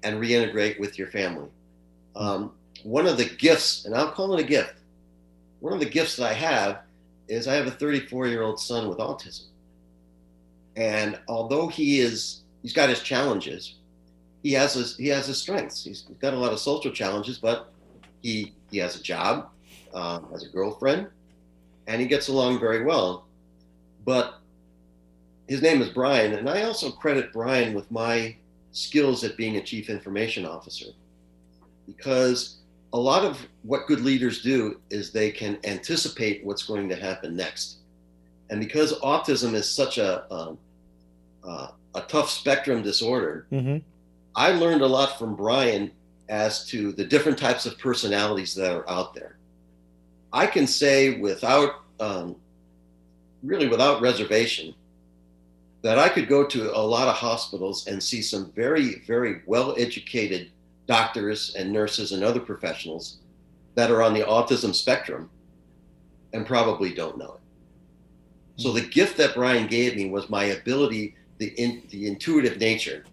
[SPEAKER 2] and reintegrate with your family? One of the gifts, and I'll call it a gift, one of the gifts that I have is I have a 34-year-old son with autism. And although he's got his challenges, he has his strengths. He's got a lot of social challenges, but he has a job, has a girlfriend, and he gets along very well. But his name is Brian, and I also credit Brian with my skills at being a chief information officer, because a lot of what good leaders do is they can anticipate what's going to happen next. And because autism is such a tough spectrum disorder, mm-hmm. I learned a lot from Brian as to the different types of personalities that are out there. I can say without reservation that I could go to a lot of hospitals and see some very, very well-educated doctors and nurses and other professionals that are on the autism spectrum and probably don't know it. So the gift that Brian gave me was my ability, the intuitive nature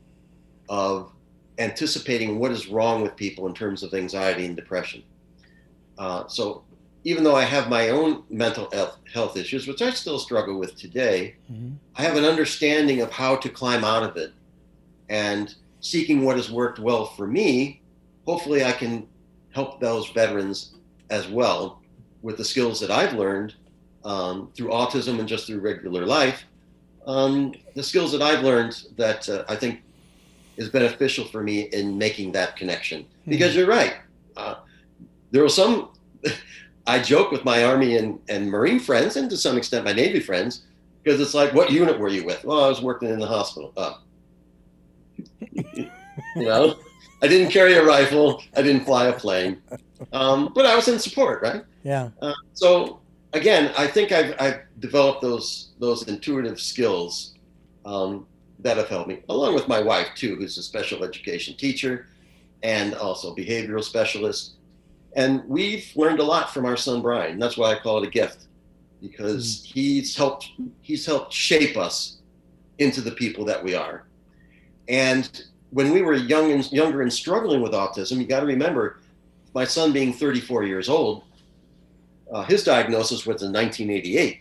[SPEAKER 2] of anticipating what is wrong with people in terms of anxiety and depression. So even though I have my own mental health issues, which I still struggle with today, mm-hmm. I have an understanding of how to climb out of it, and seeking what has worked well for me. Hopefully I can help those veterans as well with the skills that I've learned through autism and just through regular life. The skills that I've learned that I think is beneficial for me in making that connection. Mm-hmm. Because you're right. There was some, I joke with my Army and Marine friends, and to some extent my Navy friends, because it's like, what unit were you with? Well, I was working in the hospital. I didn't carry a rifle. I didn't fly a plane, but I was in support, right?
[SPEAKER 1] Yeah.
[SPEAKER 2] So again, I think I've developed those intuitive skills that have helped me, along with my wife too, who's a special education teacher and also behavioral specialist. And we've learned a lot from our son Brian. That's why I call it a gift, because he's helped shape us into the people that we are. And when we were younger and struggling with autism, you got to remember, my son being 34 years old, his diagnosis was in 1988.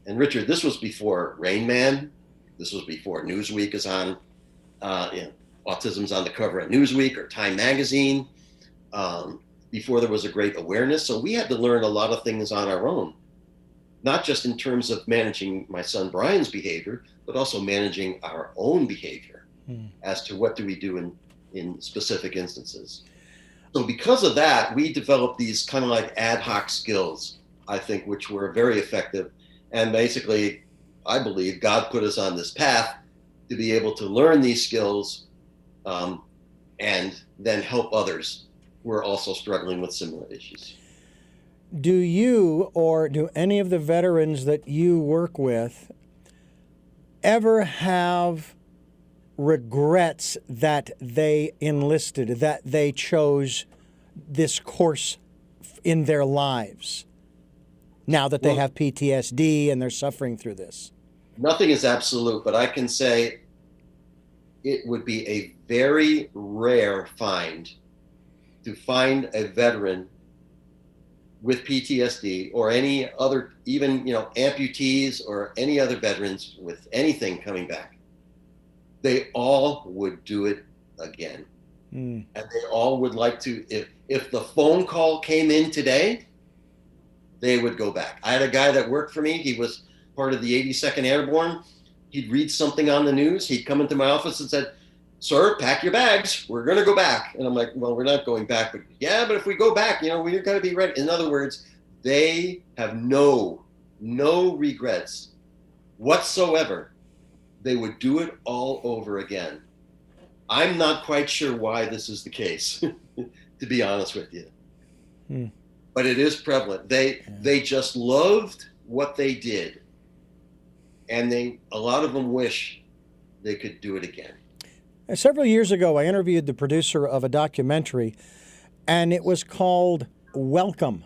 [SPEAKER 2] And Richard, this was before Rain Man. This was before Newsweek is on, autism's on the cover of Newsweek or Time Magazine, before there was a great awareness. So we had to learn a lot of things on our own. not just in terms of managing my son Brian's behavior, but also managing our own behavior as to what do we do in specific instances. So because of that, we developed these kind of like ad hoc skills, I think, which were very effective. And basically, I believe God put us on this path to be able to learn these skills and then help others who are also struggling with similar issues.
[SPEAKER 1] Do you or do any of the veterans that you work with ever have regrets that they enlisted, that they chose this course in their lives now that they have PTSD and they're suffering through this?
[SPEAKER 2] Nothing is absolute, but I can say it would be a very rare find to find a veteran with PTSD or any other, even, amputees or any other veterans with anything coming back. They all would do it again. And they all would like to, if the phone call came in today, they would go back. I had a guy that worked for me. He was part of the 82nd Airborne. He'd read something on the news. He'd come into my office and said, "Sir, pack your bags. We're going to go back." And I'm like, "Well, we're not going back." But yeah, but if we go back, we're going to be ready. In other words, they have no regrets whatsoever. They would do it all over again. I'm not quite sure why this is the case, to be honest with you. But it is prevalent. They just loved what they did. And a lot of them wish they could do it again.
[SPEAKER 1] Several years ago, I interviewed the producer of a documentary, and it was called Welcome.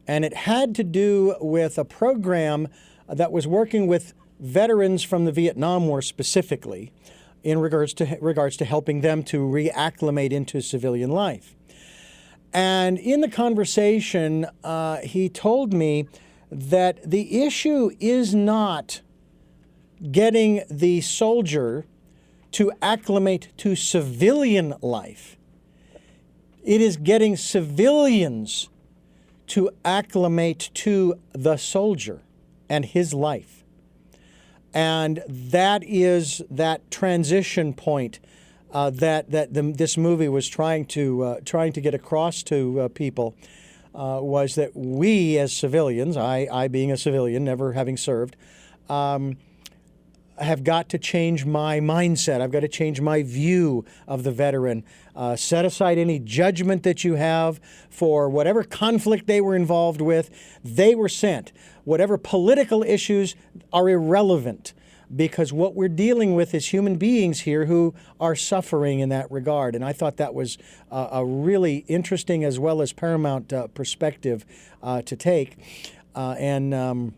[SPEAKER 1] And it had to do with a program that was working with veterans from the Vietnam War specifically in regards to helping them to reacclimate into civilian life. And in the conversation, he told me that the issue is not getting the soldier to acclimate to civilian life. It is getting civilians to acclimate to the soldier and his life. And that is that transition point this movie was trying to get across to people, was that we as civilians, I being a civilian, never having served, have got to change my mindset. I've got to change my view of the veteran. Set aside any judgment that you have for whatever conflict they were involved with. They were sent. Whatever political issues are irrelevant, because what we're dealing with is human beings here who are suffering in that regard. And I thought that was a really interesting as well as paramount perspective to take. And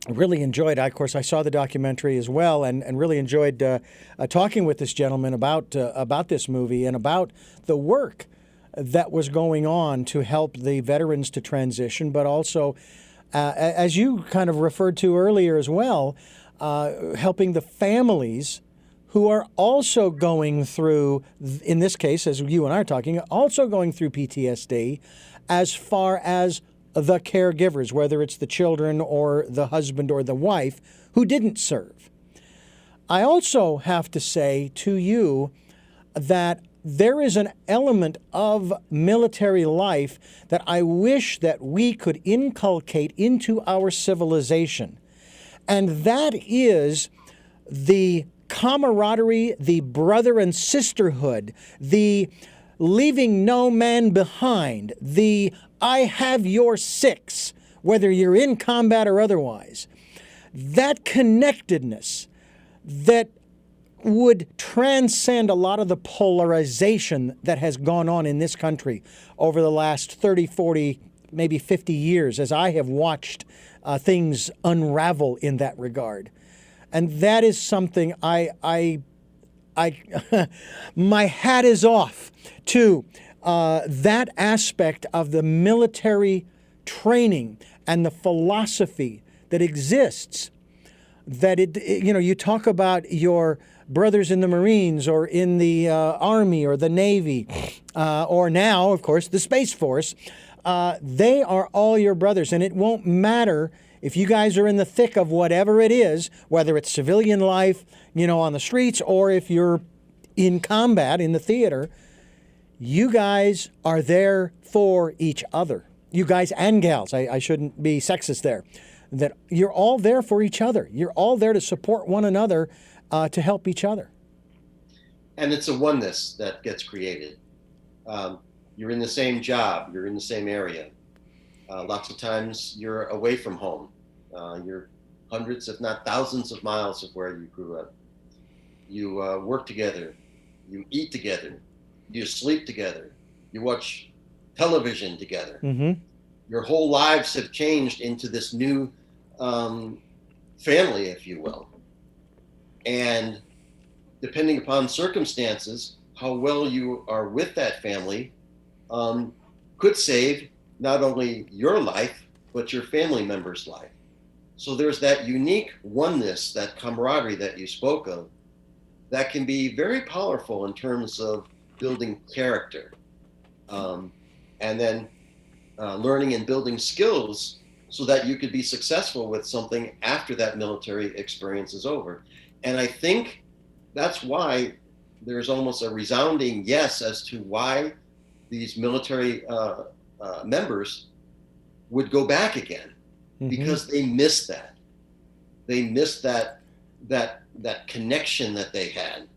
[SPEAKER 1] really enjoyed, of course, I saw the documentary as well, and really enjoyed talking with this gentleman about this movie and about the work that was going on to help the veterans to transition, but also, as you kind of referred to earlier as well, helping the families who are also going through, in this case, as you and I are talking, also going through PTSD, as far as the caregivers, whether it's the children or the husband or the wife who didn't serve. I also have to say to you that there is an element of military life that I wish that we could inculcate into our civilization. And that is the camaraderie, the brother and sisterhood, the leaving no man behind, the I have your six, whether you're in combat or otherwise. That connectedness that would transcend a lot of the polarization that has gone on in this country over the last 30, 40, maybe 50 years, as I have watched things unravel in that regard. And that is something I my hat is off to that aspect of the military training and the philosophy that exists. That you talk about your brothers in the Marines or in the Army or the Navy, or now, of course, the Space Force. they are all your brothers, and it won't matter if you guys are in the thick of whatever it is, whether it's civilian life, on the streets, or if you're in combat in the theater. You guys are there for each other. You guys and gals. I shouldn't be sexist there. That you're all there for each other. You're all there to support one another, to help each other.
[SPEAKER 2] And it's a oneness that gets created. You're in the same job. You're in the same area. Lots of times you're away from home. You're hundreds, if not thousands of miles of where you grew up. You work together. You eat together. You sleep together. You watch television together.
[SPEAKER 1] Mm-hmm.
[SPEAKER 2] Your whole lives have changed into this new family, if you will. And depending upon circumstances, how well you are with that family could save not only your life, but your family member's life. So there's that unique oneness, that camaraderie that you spoke of, that can be very powerful in terms of building character, and then learning and building skills so that you could be successful with something after that military experience is over. And I think that's why there's almost a resounding yes as to why these military members would go back again, because they missed that. They missed that connection that they had.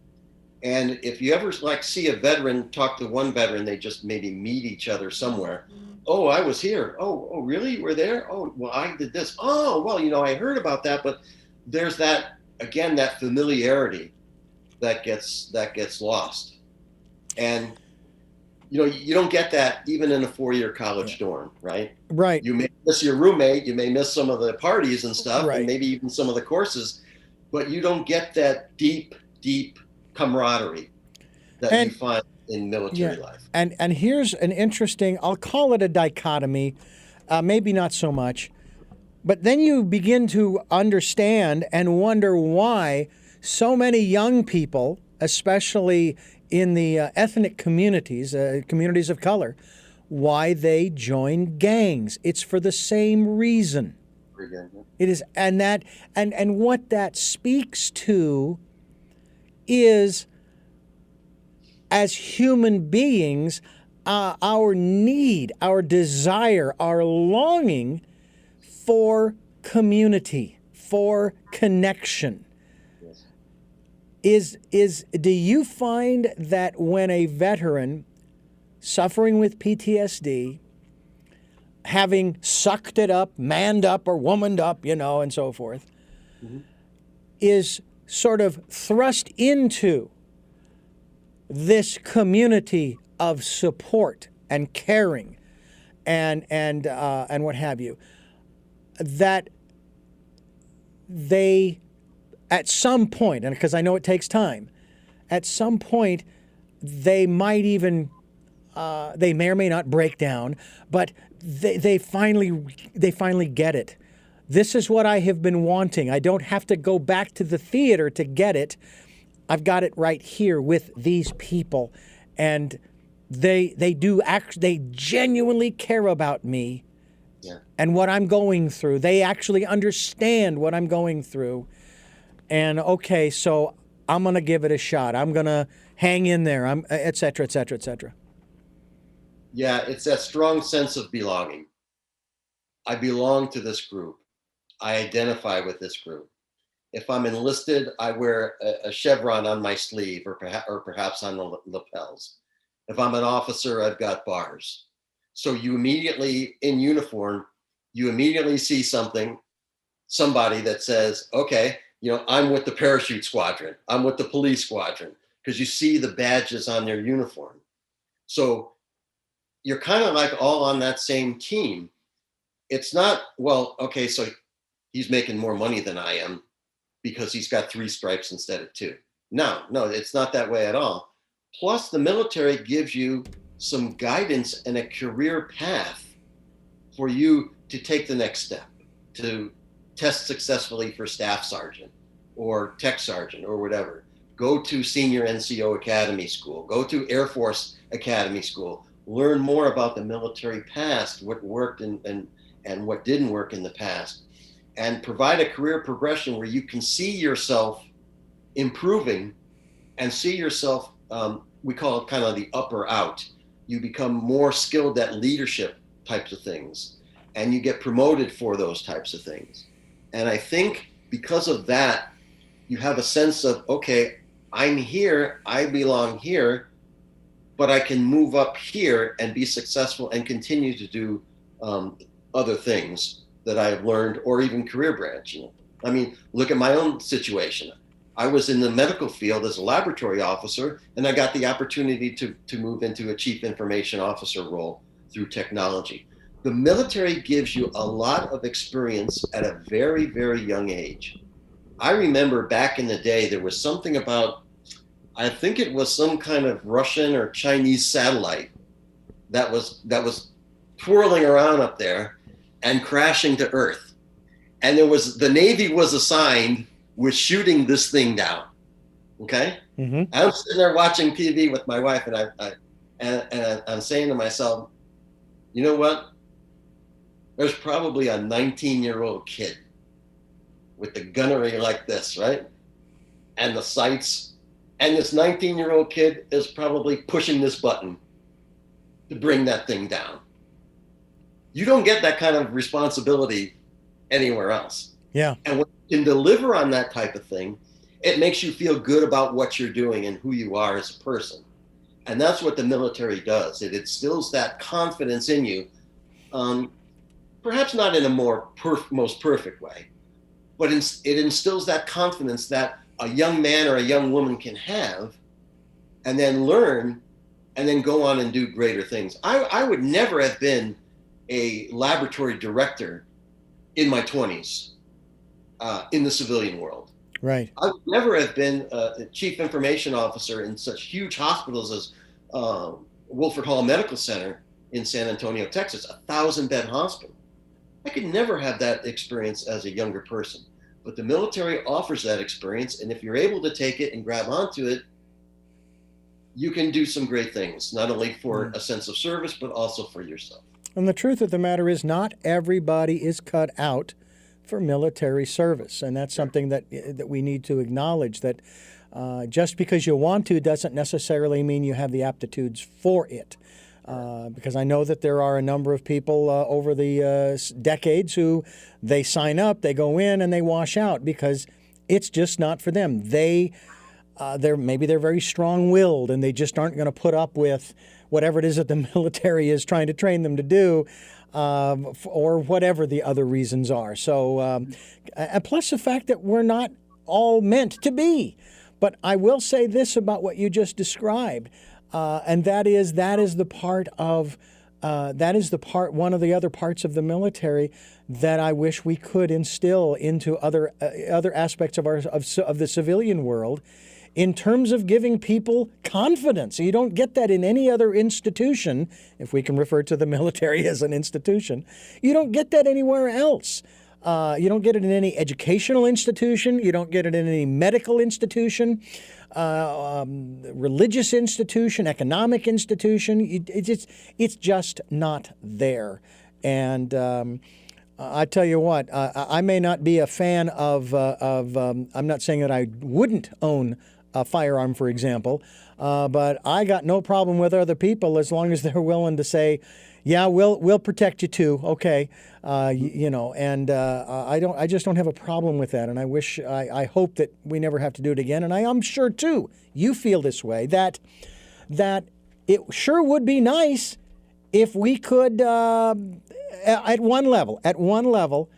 [SPEAKER 2] And if you ever see a veteran talk to one veteran, they just maybe meet each other somewhere. Oh, I was here. Oh, really? You were there? Oh, well, I did this. Oh, well, I heard about that. But there's that familiarity that gets lost. And, you don't get that even in a 4-year college dorm, right?
[SPEAKER 1] Right.
[SPEAKER 2] You may miss your roommate. You may miss some of the parties and stuff,
[SPEAKER 1] right.
[SPEAKER 2] and maybe even some of the courses, but you don't get that deep camaraderie that you find in military life.
[SPEAKER 1] And here's an interesting, I'll call it a dichotomy, maybe not so much, but then you begin to understand and wonder why so many young people, especially in the ethnic communities, communities of color, why they join gangs. It's for the same reason. It is, and what that speaks to is, as human beings, our need, our desire, our longing for community, for connection. Do you find that when a veteran suffering with PTSD, having sucked it up, manned up or womaned up, and so forth, is sort of thrust into this community of support and caring and what have you, that they, at some point, and because I know it takes time, at some point they might even, they may or may not break down, but they finally get it. This is what I have been wanting. I don't have to go back to the theater to get it. I've got it right here with these people, and they genuinely care about me and what I'm going through. They actually understand what I'm going through. And okay, so I'm going to give it a shot. I'm going to hang in there, et cetera, et cetera, et cetera.
[SPEAKER 2] Yeah, it's that strong sense of belonging. I belong to this group. I identify with this group. If I'm enlisted, I wear a chevron on my sleeve or perhaps on the lapels. If I'm an officer, I've got bars. So you immediately, in uniform, you immediately see somebody that says, okay, I'm with the parachute squadron. I'm with the police squadron, because you see the badges on their uniform. So you're kind of like all on that same team. It's not, well, okay, so he's making more money than I am because he's got 3 stripes instead of 2. No, it's not that way at all. Plus, the military gives you some guidance and a career path for you to take the next step, to test successfully for staff sergeant or tech sergeant or whatever. Go to senior NCO academy school, go to Air Force academy school, learn more about the military past, what worked and what didn't work in the past, and provide a career progression where you can see yourself improving and see yourself, we call it kind of the up or out. You become more skilled at leadership types of things, and you get promoted for those types of things. And I think because of that, you have a sense of, okay, I'm here, I belong here, but I can move up here and be successful and continue to do other things that I've learned, or even career branching. I mean, look at my own situation. I was in the medical field as a laboratory officer, and I got the opportunity to move into a chief information officer role through technology. The military gives you a lot of experience at a very, very young age. I remember back in the day, there was something about, I think it was some kind of Russian or Chinese satellite that was twirling around up there and crashing to Earth. And the Navy was assigned with shooting this thing down. Okay? Mm-hmm. I'm sitting there watching TV with my wife, and I'm saying to myself, you know what? There's probably a 19-year-old kid with the gunnery like this, right? And the sights. And this 19-year-old kid is probably pushing this button to bring that thing down. You don't get that kind of responsibility anywhere else.
[SPEAKER 1] Yeah.
[SPEAKER 2] And when you can deliver on that type of thing, it makes you feel good about what you're doing and who you are as a person. And that's what the military does. It instills that confidence in you, perhaps not in a most perfect way, but it instills that confidence that a young man or a young woman can have, and then learn, and then go on and do greater things. I would never have been a laboratory director in my 20s in the civilian world.
[SPEAKER 1] Right.
[SPEAKER 2] I would never have been a chief information officer in such huge hospitals as Wilford Hall Medical Center in San Antonio, Texas, 1,000-bed hospital. I could never have that experience as a younger person. But the military offers that experience, and if you're able to take it and grab onto it, you can do some great things, not only for a sense of service, but also for yourself.
[SPEAKER 1] And the truth of the matter is, not everybody is cut out for military service, and that's something that we need to acknowledge, that just because you want to doesn't necessarily mean you have the aptitudes for it. Because I know that there are a number of people over the decades who they sign up, they go in, and they wash out because it's just not for them. Maybe they're very strong-willed, and they just aren't going to put up with whatever it is that the military is trying to train them to do, or whatever the other reasons are. So, plus the fact that we're not all meant to be. But I will say this about what you just described. And that is the part of one of the other parts of the military that I wish we could instill into other aspects of the civilian world, in terms of giving people confidence. You don't get that in any other institution, if we can refer to the military as an institution. You don't get that anywhere else. You don't get it in any educational institution. You don't get it in any medical institution, religious institution, economic institution. It's just not there. And I tell you what, I may not be a fan of I'm not saying that I wouldn't own a firearm, for example, but I got no problem with other people as long as they're willing to say, yeah, we'll protect you too. Okay, and I just don't have a problem with that, and I hope that we never have to do it again. And I'm sure too you feel this way, that it sure would be nice if we could at one level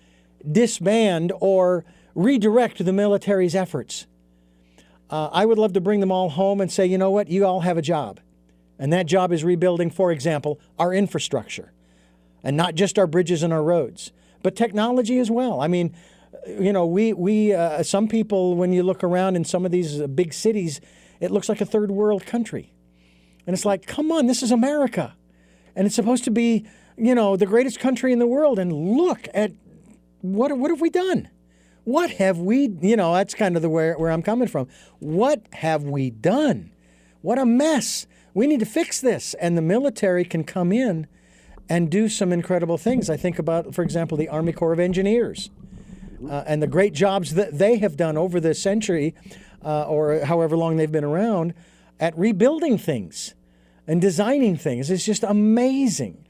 [SPEAKER 1] disband or redirect the military's efforts. I would love to bring them all home and say, you know what, you all have a job. And that job is rebuilding, for example, our infrastructure. And not just our bridges and our roads, but technology as well. I mean, we some people, when you look around in some of these big cities, it looks like a third world country. And it's like, come on, this is America. And it's supposed to be, the greatest country in the world. And look at what have we done? What have we, that's kind of where I'm coming from. What have we done? what a mess. We need to fix this. And the military can come in and do some incredible things. I think about, for example, the Army Corps of Engineers and the great jobs that they have done over the century or however long they've been around at rebuilding things and designing things. It's just amazing.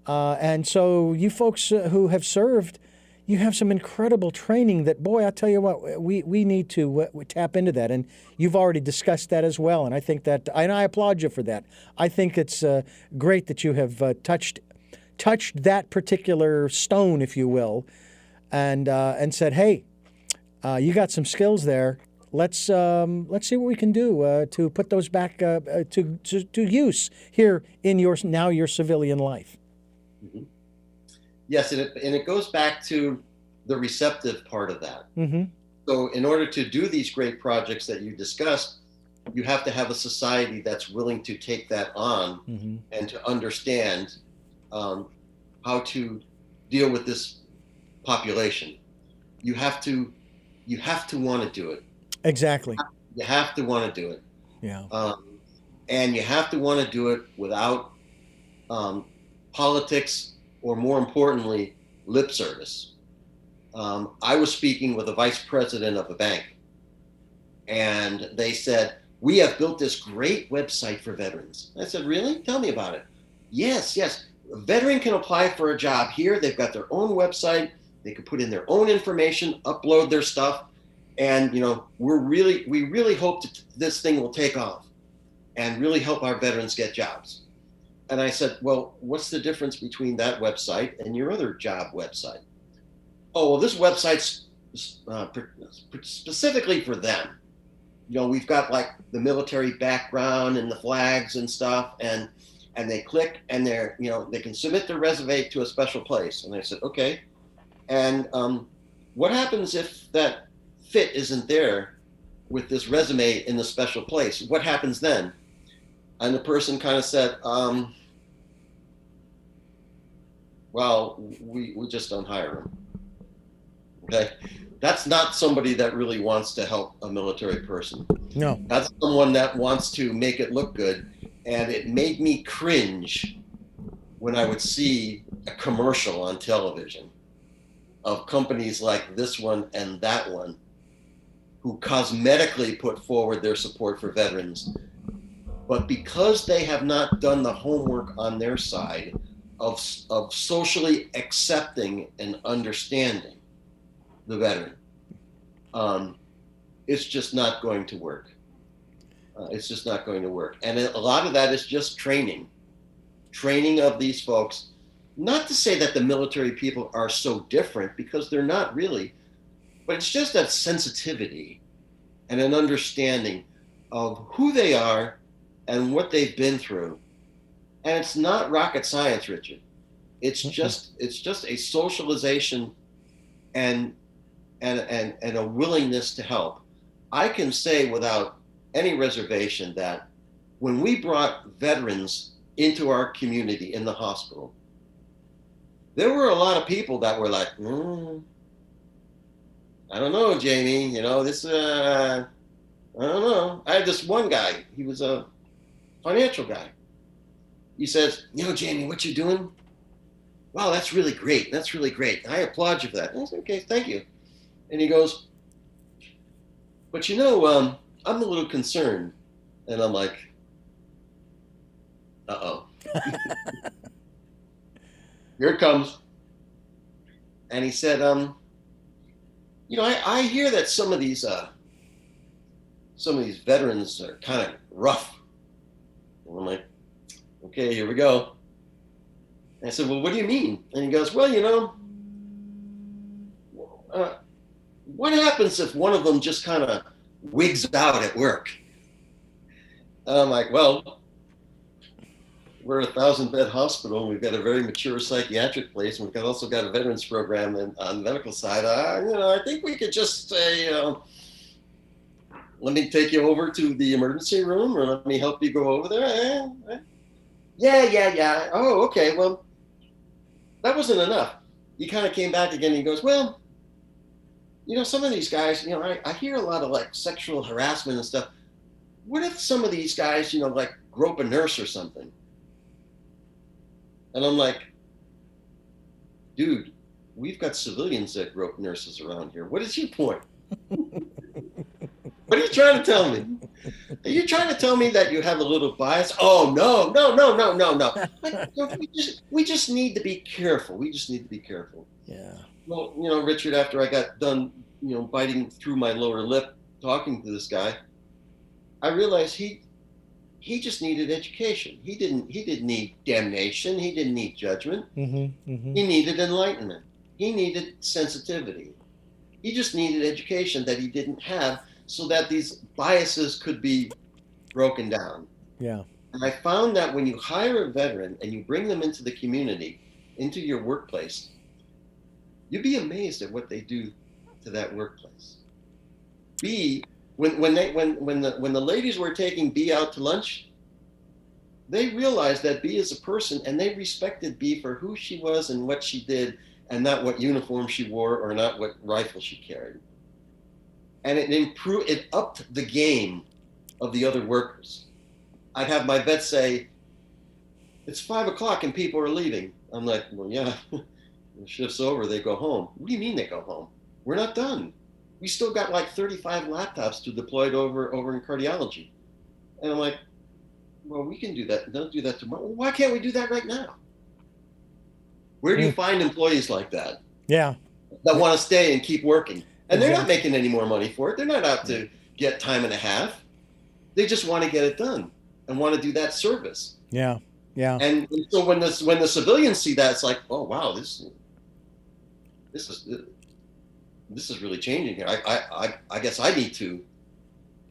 [SPEAKER 1] And so you folks who have served, you have some incredible training that, boy, I tell you what, we need to tap into that. And you've already discussed that as well. And I think that, and I applaud you for that. I think it's great that you have touched that particular stone, if you will, and said, hey, you got some skills there. Let's see what we can do to put those back to use here in your civilian life.
[SPEAKER 2] Mm-hmm. Yes, and it goes back to the receptive part of that.
[SPEAKER 1] Mm-hmm.
[SPEAKER 2] So in order to do these great projects that you discussed, you have to have a society that's willing to take that on
[SPEAKER 1] mm-hmm.
[SPEAKER 2] and to understand how to deal with this population. You have to want to do it.
[SPEAKER 1] Exactly.
[SPEAKER 2] You have to want to do it.
[SPEAKER 1] Yeah.
[SPEAKER 2] And you have to want to do it without politics, or more importantly, lip service. I was speaking with a vice president of a bank, and they said, we have built this great website for veterans. I said, really? Tell me about it. Yes. A veteran can apply for a job here. They've got their own website. They can put in their own information, upload their stuff. And, we really hope that this thing will take off and really help our veterans get jobs. And I said, well, what's the difference between that website and your other job website? Oh, well, this website's specifically for them. We've got like the military background and the flags and stuff, and they click and they can submit their resume to a special place. And I said, okay. And what happens if that fit isn't there with this resume in the special place? What happens then? And the person kind of said, well, we just don't hire them. Okay. That's not somebody that really wants to help a military person.
[SPEAKER 1] No.
[SPEAKER 2] That's someone that wants to make it look good. And it made me cringe when I would see a commercial on television of companies like this one and that one who cosmetically put forward their support for veterans. But because they have not done the homework on their side of socially accepting and understanding the veteran, it's just not going to work. It's just not going to work. And a lot of that is just training of these folks. Not to say that the military people are so different, because they're not really, but it's just that sensitivity and an understanding of who they are and what they've been through. And it's not rocket science, Richard. It's just a socialization and a willingness to help. I can say without any reservation that when we brought veterans into our community in the hospital, there were a lot of people that were like, I don't know, Jamie, this, I don't know. I had this one guy, he was a financial guy. He says, Jamie, what you doing? Wow, that's really great. That's really great. I applaud you for that. I said, okay, thank you. And he goes, but I'm a little concerned. And I'm like, uh-oh. Here it comes. And he said, I hear that some of these veterans are kind of rough. And I'm like, okay, here we go. And I said, well, what do you mean? And he goes, well, what happens if one of them just kind of wigs out at work? And I'm like, well, we're a 1,000-bed hospital, and we've got a very mature psychiatric place, and we've also got a veterans program on the medical side. I think we could just say, let me take you over to the emergency room, or let me help you go over there. Yeah. Oh, okay. Well, that wasn't enough. He kind of came back again. And he goes, well, some of these guys, I hear a lot of like sexual harassment and stuff. what if some of these guys, like grope a nurse or something? And I'm like, dude, we've got civilians that grope nurses around here. What is your point? What are you trying to tell me? Are you trying to tell me that you have a little bias? Oh, no, no, no, no, no, no. We just need to be careful. We just need to be careful.
[SPEAKER 1] Yeah.
[SPEAKER 2] Well, Richard, after I got done, biting through my lower lip, talking to this guy, I realized he just needed education. He didn't need damnation. He didn't need judgment.
[SPEAKER 1] Mm-hmm, mm-hmm.
[SPEAKER 2] He needed enlightenment. He needed sensitivity. He just needed education that he didn't have, so that these biases could be broken down.
[SPEAKER 1] Yeah.
[SPEAKER 2] And I found that when you hire a veteran and you bring them into the community, into your workplace, you'd be amazed at what they do to that workplace. B, when the ladies were taking B out to lunch, they realized that B is a person, and they respected B for who she was and what she did, and not what uniform she wore or not what rifle she carried. And it upped the game of the other workers. I'd have my vets say, it's 5:00 and people are leaving. I'm like, well, yeah, the shift's over, they go home. What do you mean they go home? We're not done. We still got like 35 laptops to deploy over in cardiology. And I'm like, well, we can do that. Don't do that tomorrow. Well, why can't we do that right now? Where do you find employees like that?
[SPEAKER 1] Yeah.
[SPEAKER 2] That want to stay and keep working? And they're not
[SPEAKER 1] Exactly.
[SPEAKER 2] making any more money for it. They're not out to get time and a half. They just want to get it done and want to do that service.
[SPEAKER 1] Yeah. Yeah.
[SPEAKER 2] And so when the civilians see that, it's like, oh wow, this is really changing here. I guess I need to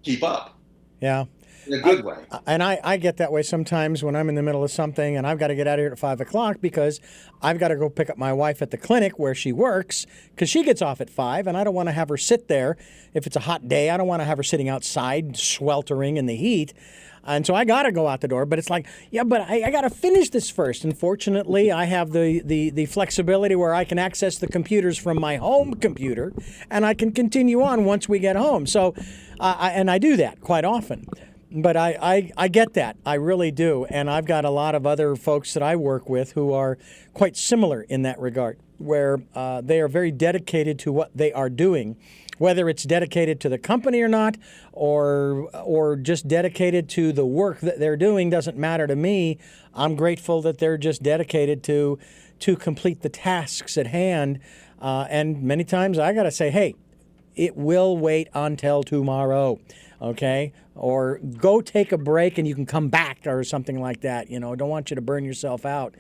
[SPEAKER 2] keep up.
[SPEAKER 1] Yeah.
[SPEAKER 2] In a good way.
[SPEAKER 1] And I get that way sometimes when I'm in the middle of something and I've got to get out of here at 5:00 because I've got to go pick up my wife at the clinic where she works, because she gets off at 5, and I don't want to have her sit there. If it's a hot day, I don't want to have her sitting outside sweltering in the heat. And so I got to go out the door. But it's like, yeah, but I got to finish this first. And fortunately, I have the flexibility where I can access the computers from my home computer, and I can continue on once we get home. So, and I do that quite often. But I get that. I really do. And I've got a lot of other folks that I work with who are quite similar in that regard, where they are very dedicated to what they are doing, whether it's dedicated to the company or not, or just dedicated to the work that they're doing doesn't matter to me. I'm grateful that they're just dedicated to complete the tasks at hand. And many times I got to say, hey, it will wait until tomorrow, okay? Or go take a break and you can come back or something like that. Don't want you to burn yourself out.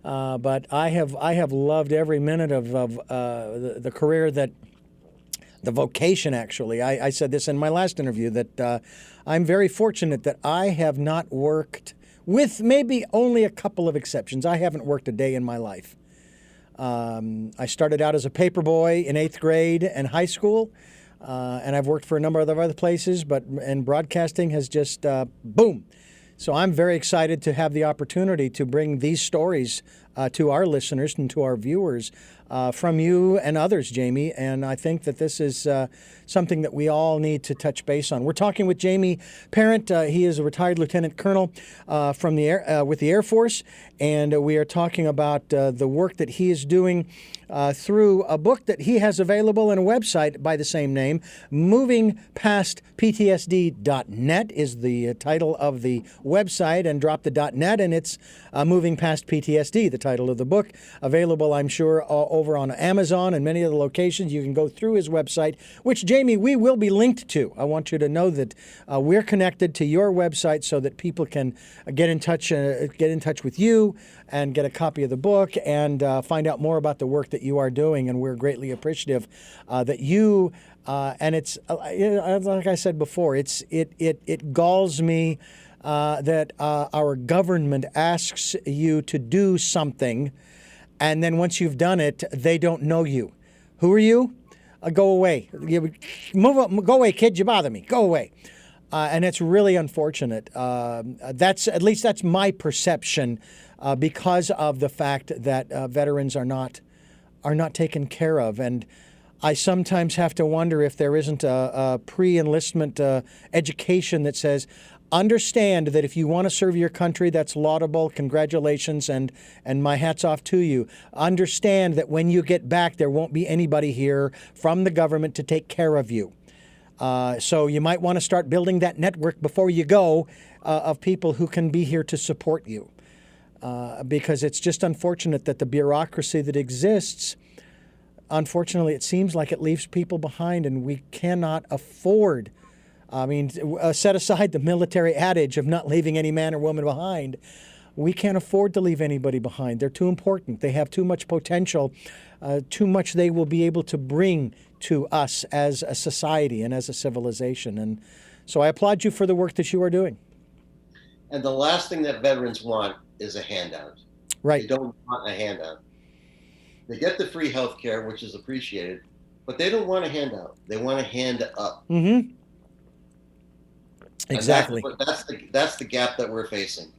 [SPEAKER 1] But I have loved every minute of the career that, the vocation actually. I said this in my last interview, that I'm very fortunate that I have not worked, with maybe only a couple of exceptions, I haven't worked a day in my life. I started out as a paper boy in 8th grade and high school, and I've worked for a number of other places, and broadcasting has just boom. So I'm very excited to have the opportunity to bring these stories to our listeners and to our viewers from you and others, Jamie. And I think that this is something that we all need to touch base on. We're talking with Jaime Parent. He is a retired lieutenant colonel from the with the Air Force, and we are talking about the work that he is doing through a book that he has available and a website by the same name. MovingPastPTSD.net is the title of the website, and drop the .net, and it's Moving Past PTSD, the title of the book. Available, I'm sure, over on Amazon and many other locations. You can go through his website, which, Jamie, we will be linked to. I want you to know that we're connected to your website so that people can get in touch with you and get a copy of the book and find out more about the work that you are doing. And we're greatly appreciative that you and it's like I said before, it galls me that our government asks you to do something, and then once you've done it, they don't know you. Who are you? Go away. Move up. Go away, kid. You bother me. Go away. And it's really unfortunate. At least that's my perception, because of the fact that veterans are not taken care of. And I sometimes have to wonder if there isn't a pre-enlistment education that says, understand that if you want to serve your country, that's laudable. Congratulations, and my hat's off to you. Understand that when you get back, there won't be anybody here from the government to take care of you. So you might want to start building that network before you go of people who can be here to support you. Because it's just unfortunate that the bureaucracy that exists, unfortunately, it seems like it leaves people behind, and we cannot afford. I mean, set aside the military adage of not leaving any man or woman behind. We can't afford to leave anybody behind. They're too important. They have too much potential, too much they will be able to bring to us as a society and as a civilization. And so I applaud you for the work that you are doing.
[SPEAKER 2] And the last thing that veterans want is a handout.
[SPEAKER 1] Right.
[SPEAKER 2] They don't want a handout. They get the free health care, which is appreciated, but they don't want a handout. They want a hand up.
[SPEAKER 1] Mm-hmm. Exactly.
[SPEAKER 2] That's the gap that we're facing.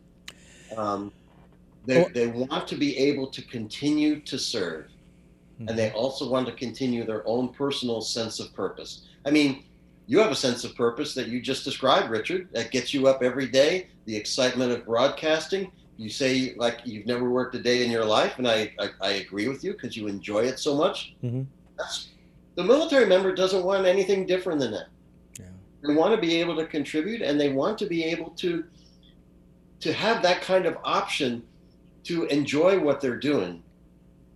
[SPEAKER 2] They want to be able to continue to serve, mm-hmm. and they also want to continue their own personal sense of purpose. I mean, you have a sense of purpose that you just described, Richard, that gets you up every day, the excitement of broadcasting. You say like you've never worked a day in your life, and I agree with you because you enjoy it so much.
[SPEAKER 1] Mm-hmm.
[SPEAKER 2] The military member doesn't want anything different than that. Yeah. They want to be able to contribute, and they want to be able to have that kind of option to enjoy what they're doing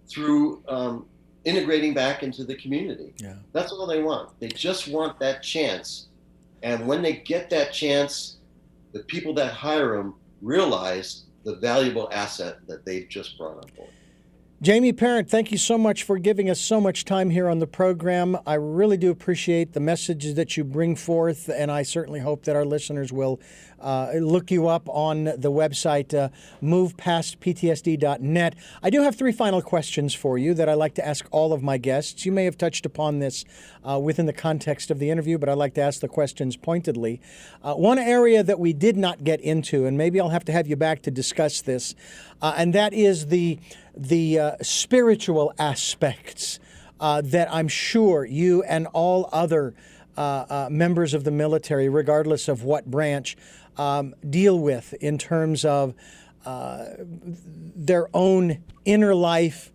[SPEAKER 2] through integrating back into the community. Yeah. That's all they want. They just want that chance. And when they get that chance, the people that hire them realize the valuable asset that they've just brought on board.
[SPEAKER 1] Jaime Parent, thank you so much for giving us so much time here on the program. I really do appreciate the messages that you bring forth, and I certainly hope that our listeners will look you up on the website, movepastptsd.net. I do have 3 final questions for you that I like to ask all of my guests. You may have touched upon this within the context of the interview, but I like to ask the questions pointedly. One area that we did not get into, and maybe I'll have to have you back to discuss this, and that is the spiritual aspects that I'm sure you and all other members of the military, regardless of what branch, deal with in terms of their own inner life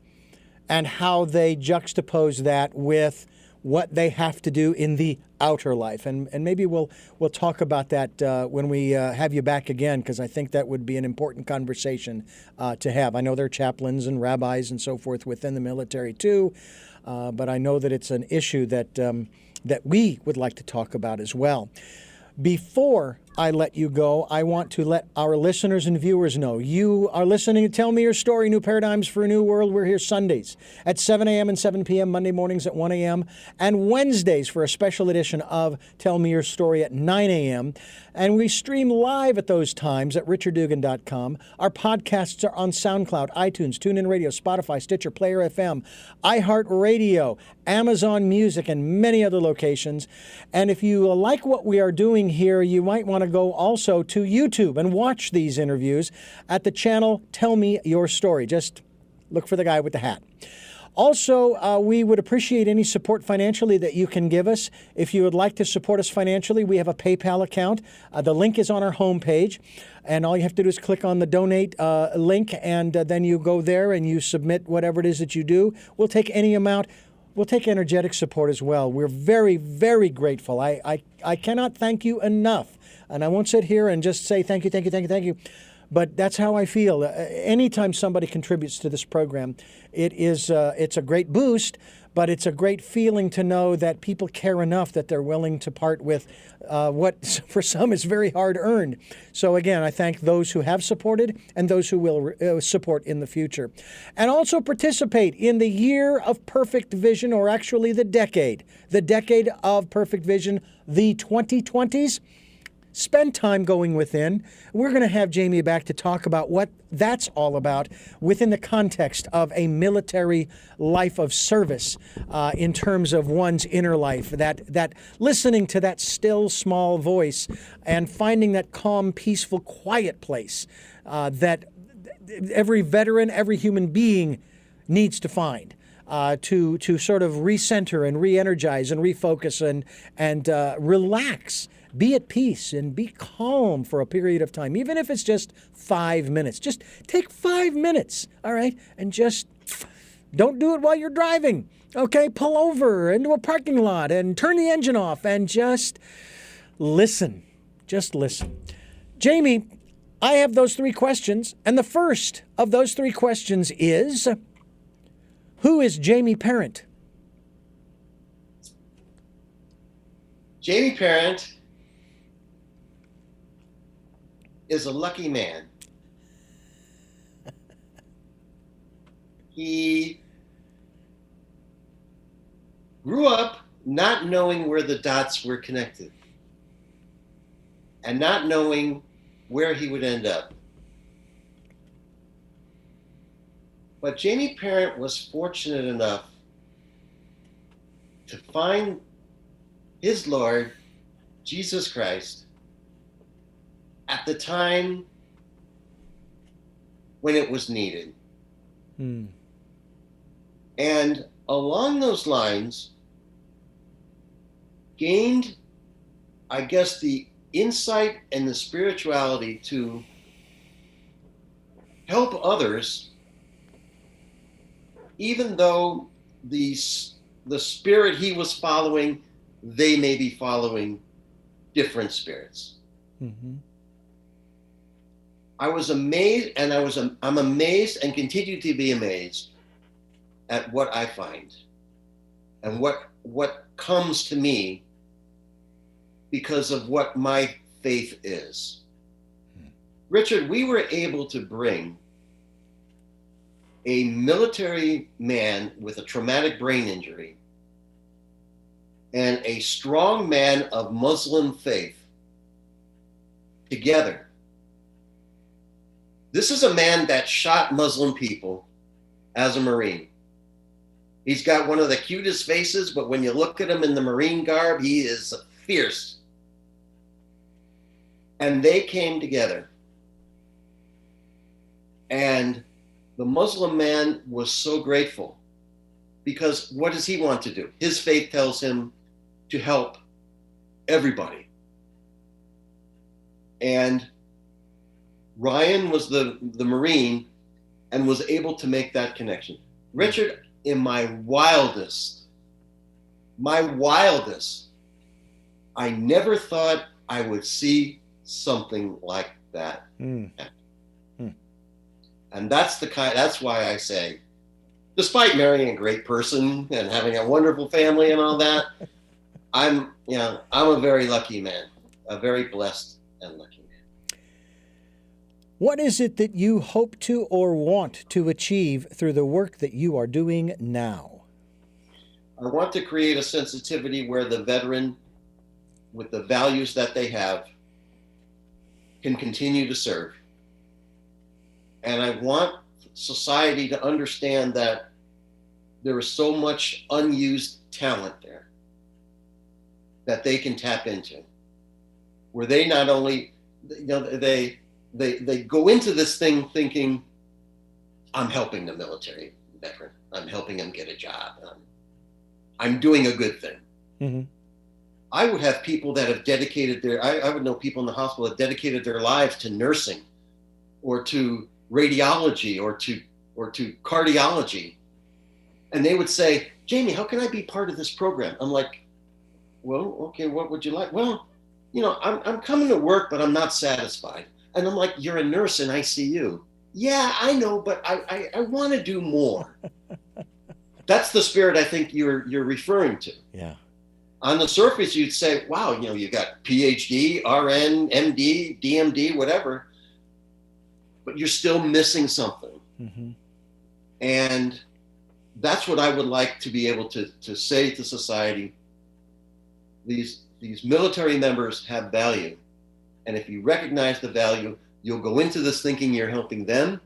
[SPEAKER 1] and how they juxtapose that with what they have to do in the outer life. And maybe we'll talk about that when we have you back again, because I think that would be an important conversation to have. I know there are chaplains and rabbis and so forth within the military too, but I know that it's an issue that we would like to talk about as well. Before I let you go, I want to let our listeners and viewers know you are listening to Tell Me Your Story, New Paradigms for a New World. We're here Sundays at 7 a.m. and 7 p.m., Monday mornings at 1 a.m., and Wednesdays for a special edition of Tell Me Your Story at 9 a.m. And we stream live at those times at richarddugan.com. Our podcasts are on SoundCloud, iTunes, TuneIn Radio, Spotify, Stitcher, Player FM, iHeartRadio, Amazon Music, and many other locations. And if you like what we are doing here, you might want to go also to YouTube and watch these interviews at the channel Tell Me Your Story. Just look for the guy with the hat. Also, we would appreciate any support financially that you can give us. If you would like to support us financially, we have a PayPal account. The link is on our homepage, and all you have to do is click on the donate link, and then you go there and you submit whatever it is that you do. We'll take any amount. We'll take energetic support as well. We're very, very grateful. I cannot thank you enough. And I won't sit here and just say thank you. But that's how I feel. Anytime somebody contributes to this program, it's a great boost, but it's a great feeling to know that people care enough that they're willing to part with what for some is very hard earned. So again, I thank those who have supported and those who will support in the future. And also participate in the year of perfect vision, or actually the decade of perfect vision, the 2020s. Spend time going within. We're going to have Jaime back to talk about what that's all about within the context of a military life of service in terms of one's inner life, that listening to that still small voice and finding that calm, peaceful, quiet place that every veteran, every human being needs to find. to sort of recenter and re-energize and refocus and relax. Be at peace and be calm for a period of time, even if it's just 5 minutes. Just take 5 minutes, all right? And just don't do it while you're driving, okay? Pull over into a parking lot and turn the engine off and just listen. Just listen. Jamie, I have those 3 questions, and the first of those 3 questions is, who is Jamie Parent?
[SPEAKER 2] Jamie Parent is a lucky man. He grew up not knowing where the dots were connected and not knowing where he would end up. But Jamie Parent was fortunate enough to find his Lord, Jesus Christ, at the time when it was needed. And along those lines, gained, I guess, the insight and the spirituality to help others, even though the spirit he was following, they may be following different spirits. Mm-hmm. I was amazed, and I'm amazed and continue to be amazed at what I find and what comes to me because of what my faith is. Richard, we were able to bring a military man with a traumatic brain injury and a strong man of Muslim faith together. This is a man that shot Muslim people as a Marine. He's got one of the cutest faces, but when you look at him in the Marine garb, he is fierce. And they came together. And the Muslim man was so grateful because what does he want to do? His faith tells him to help everybody. And Ryan was the Marine and was able to make that connection. Richard, in my wildest, I never thought I would see something like that. And that's why I say, despite marrying a great person and having a wonderful family and all that, I'm a very lucky man, a very blessed and lucky man.
[SPEAKER 1] What is it that you hope to or want to achieve through the work that you are doing now?
[SPEAKER 2] I want to create a sensitivity where the veteran, with the values that they have, can continue to serve. And I want society to understand that there is so much unused talent there that they can tap into, where they not only, they go into this thing thinking, I'm helping the military veteran. I'm helping him get a job. I'm doing a good thing. Mm-hmm. I would have people that have dedicated I would know people in the hospital that dedicated their lives to nursing or to radiology or to cardiology. And they would say, Jamie, how can I be part of this program? I'm like, well, okay, what would you like? Well, I'm coming to work, but I'm not satisfied. And I'm like, you're a nurse in ICU. Yeah, I know, but I want to do more. That's the spirit I think you're referring to.
[SPEAKER 1] Yeah.
[SPEAKER 2] On the surface, you'd say, wow, you got PhD, RN, MD, DMD, whatever, but you're still missing something. Mm-hmm. And that's what I would like to be able to say to society. These military members have value. And if you recognize the value, you'll go into this thinking you're helping them.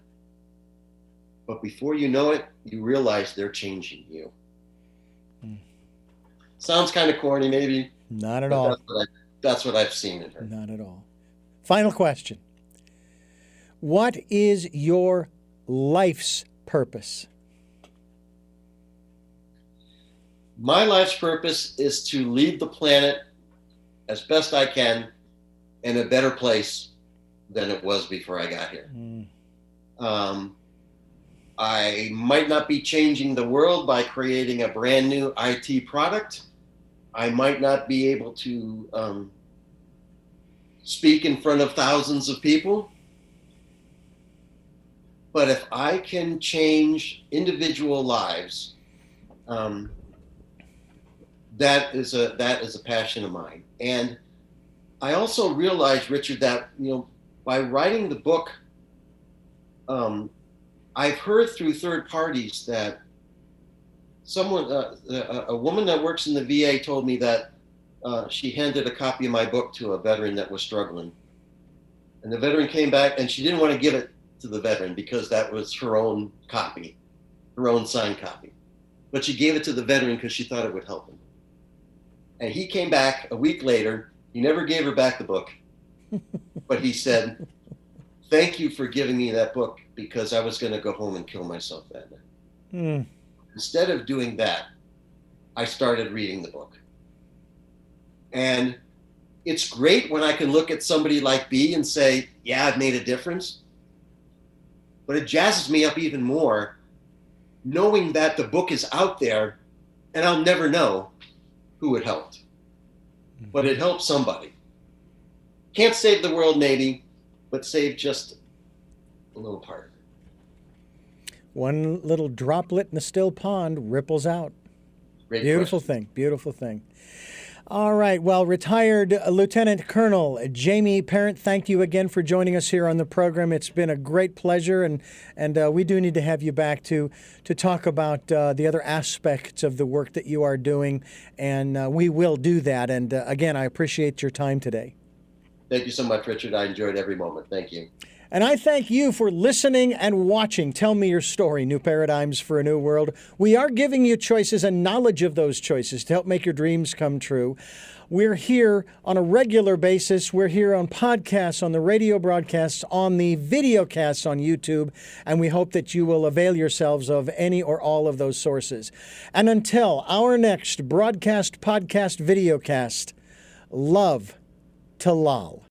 [SPEAKER 2] But before you know it, you realize they're changing you. Sounds kind of corny, maybe.
[SPEAKER 1] Not at all.
[SPEAKER 2] That's what I've seen in her.
[SPEAKER 1] Not at all. Final question. What is your life's purpose?
[SPEAKER 2] My life's purpose is to leave the planet as best I can in a better place than it was before I got here. I might not be changing the world by creating a brand new IT product. I might not be able to speak in front of thousands of people. But if I can change individual lives, that is a passion of mine. And I also realized, Richard, that by writing the book, I've heard through third parties that a woman that works in the VA told me that she handed a copy of my book to a veteran that was struggling, and the veteran came back, and she didn't want to give it to the veteran because that was her own copy, her own signed copy, but she gave it to the veteran because she thought it would help him. And he came back a week later. He never gave her back the book, but he said, "Thank you for giving me that book because I was going to go home and kill myself that night." Instead of doing that, I started reading the book. And it's great when I can look at somebody like B and say, yeah, I've made a difference. But it jazzes me up even more knowing that the book is out there and I'll never know who it helped. But it helped somebody. Can't save the world maybe, but save just a little part.
[SPEAKER 1] One little droplet in a still pond ripples out.
[SPEAKER 2] Great
[SPEAKER 1] Beautiful
[SPEAKER 2] question.
[SPEAKER 1] thing. Beautiful thing. All right. Well, retired Lieutenant Colonel Jaime Parent, thank you again for joining us here on the program. It's been a great pleasure, and we do need to have you back to talk about the other aspects of the work that you are doing, and we will do that. And again, I appreciate your time today.
[SPEAKER 2] Thank you so much, Richard. I enjoyed every moment. Thank you.
[SPEAKER 1] And I thank you for listening and watching Tell Me Your Story, New Paradigms for a New World. We are giving you choices and knowledge of those choices to help make your dreams come true. We're here on a regular basis. We're here on podcasts, on the radio broadcasts, on the video casts on YouTube, and we hope that you will avail yourselves of any or all of those sources. And until our next broadcast, podcast, videocast, love to Lal.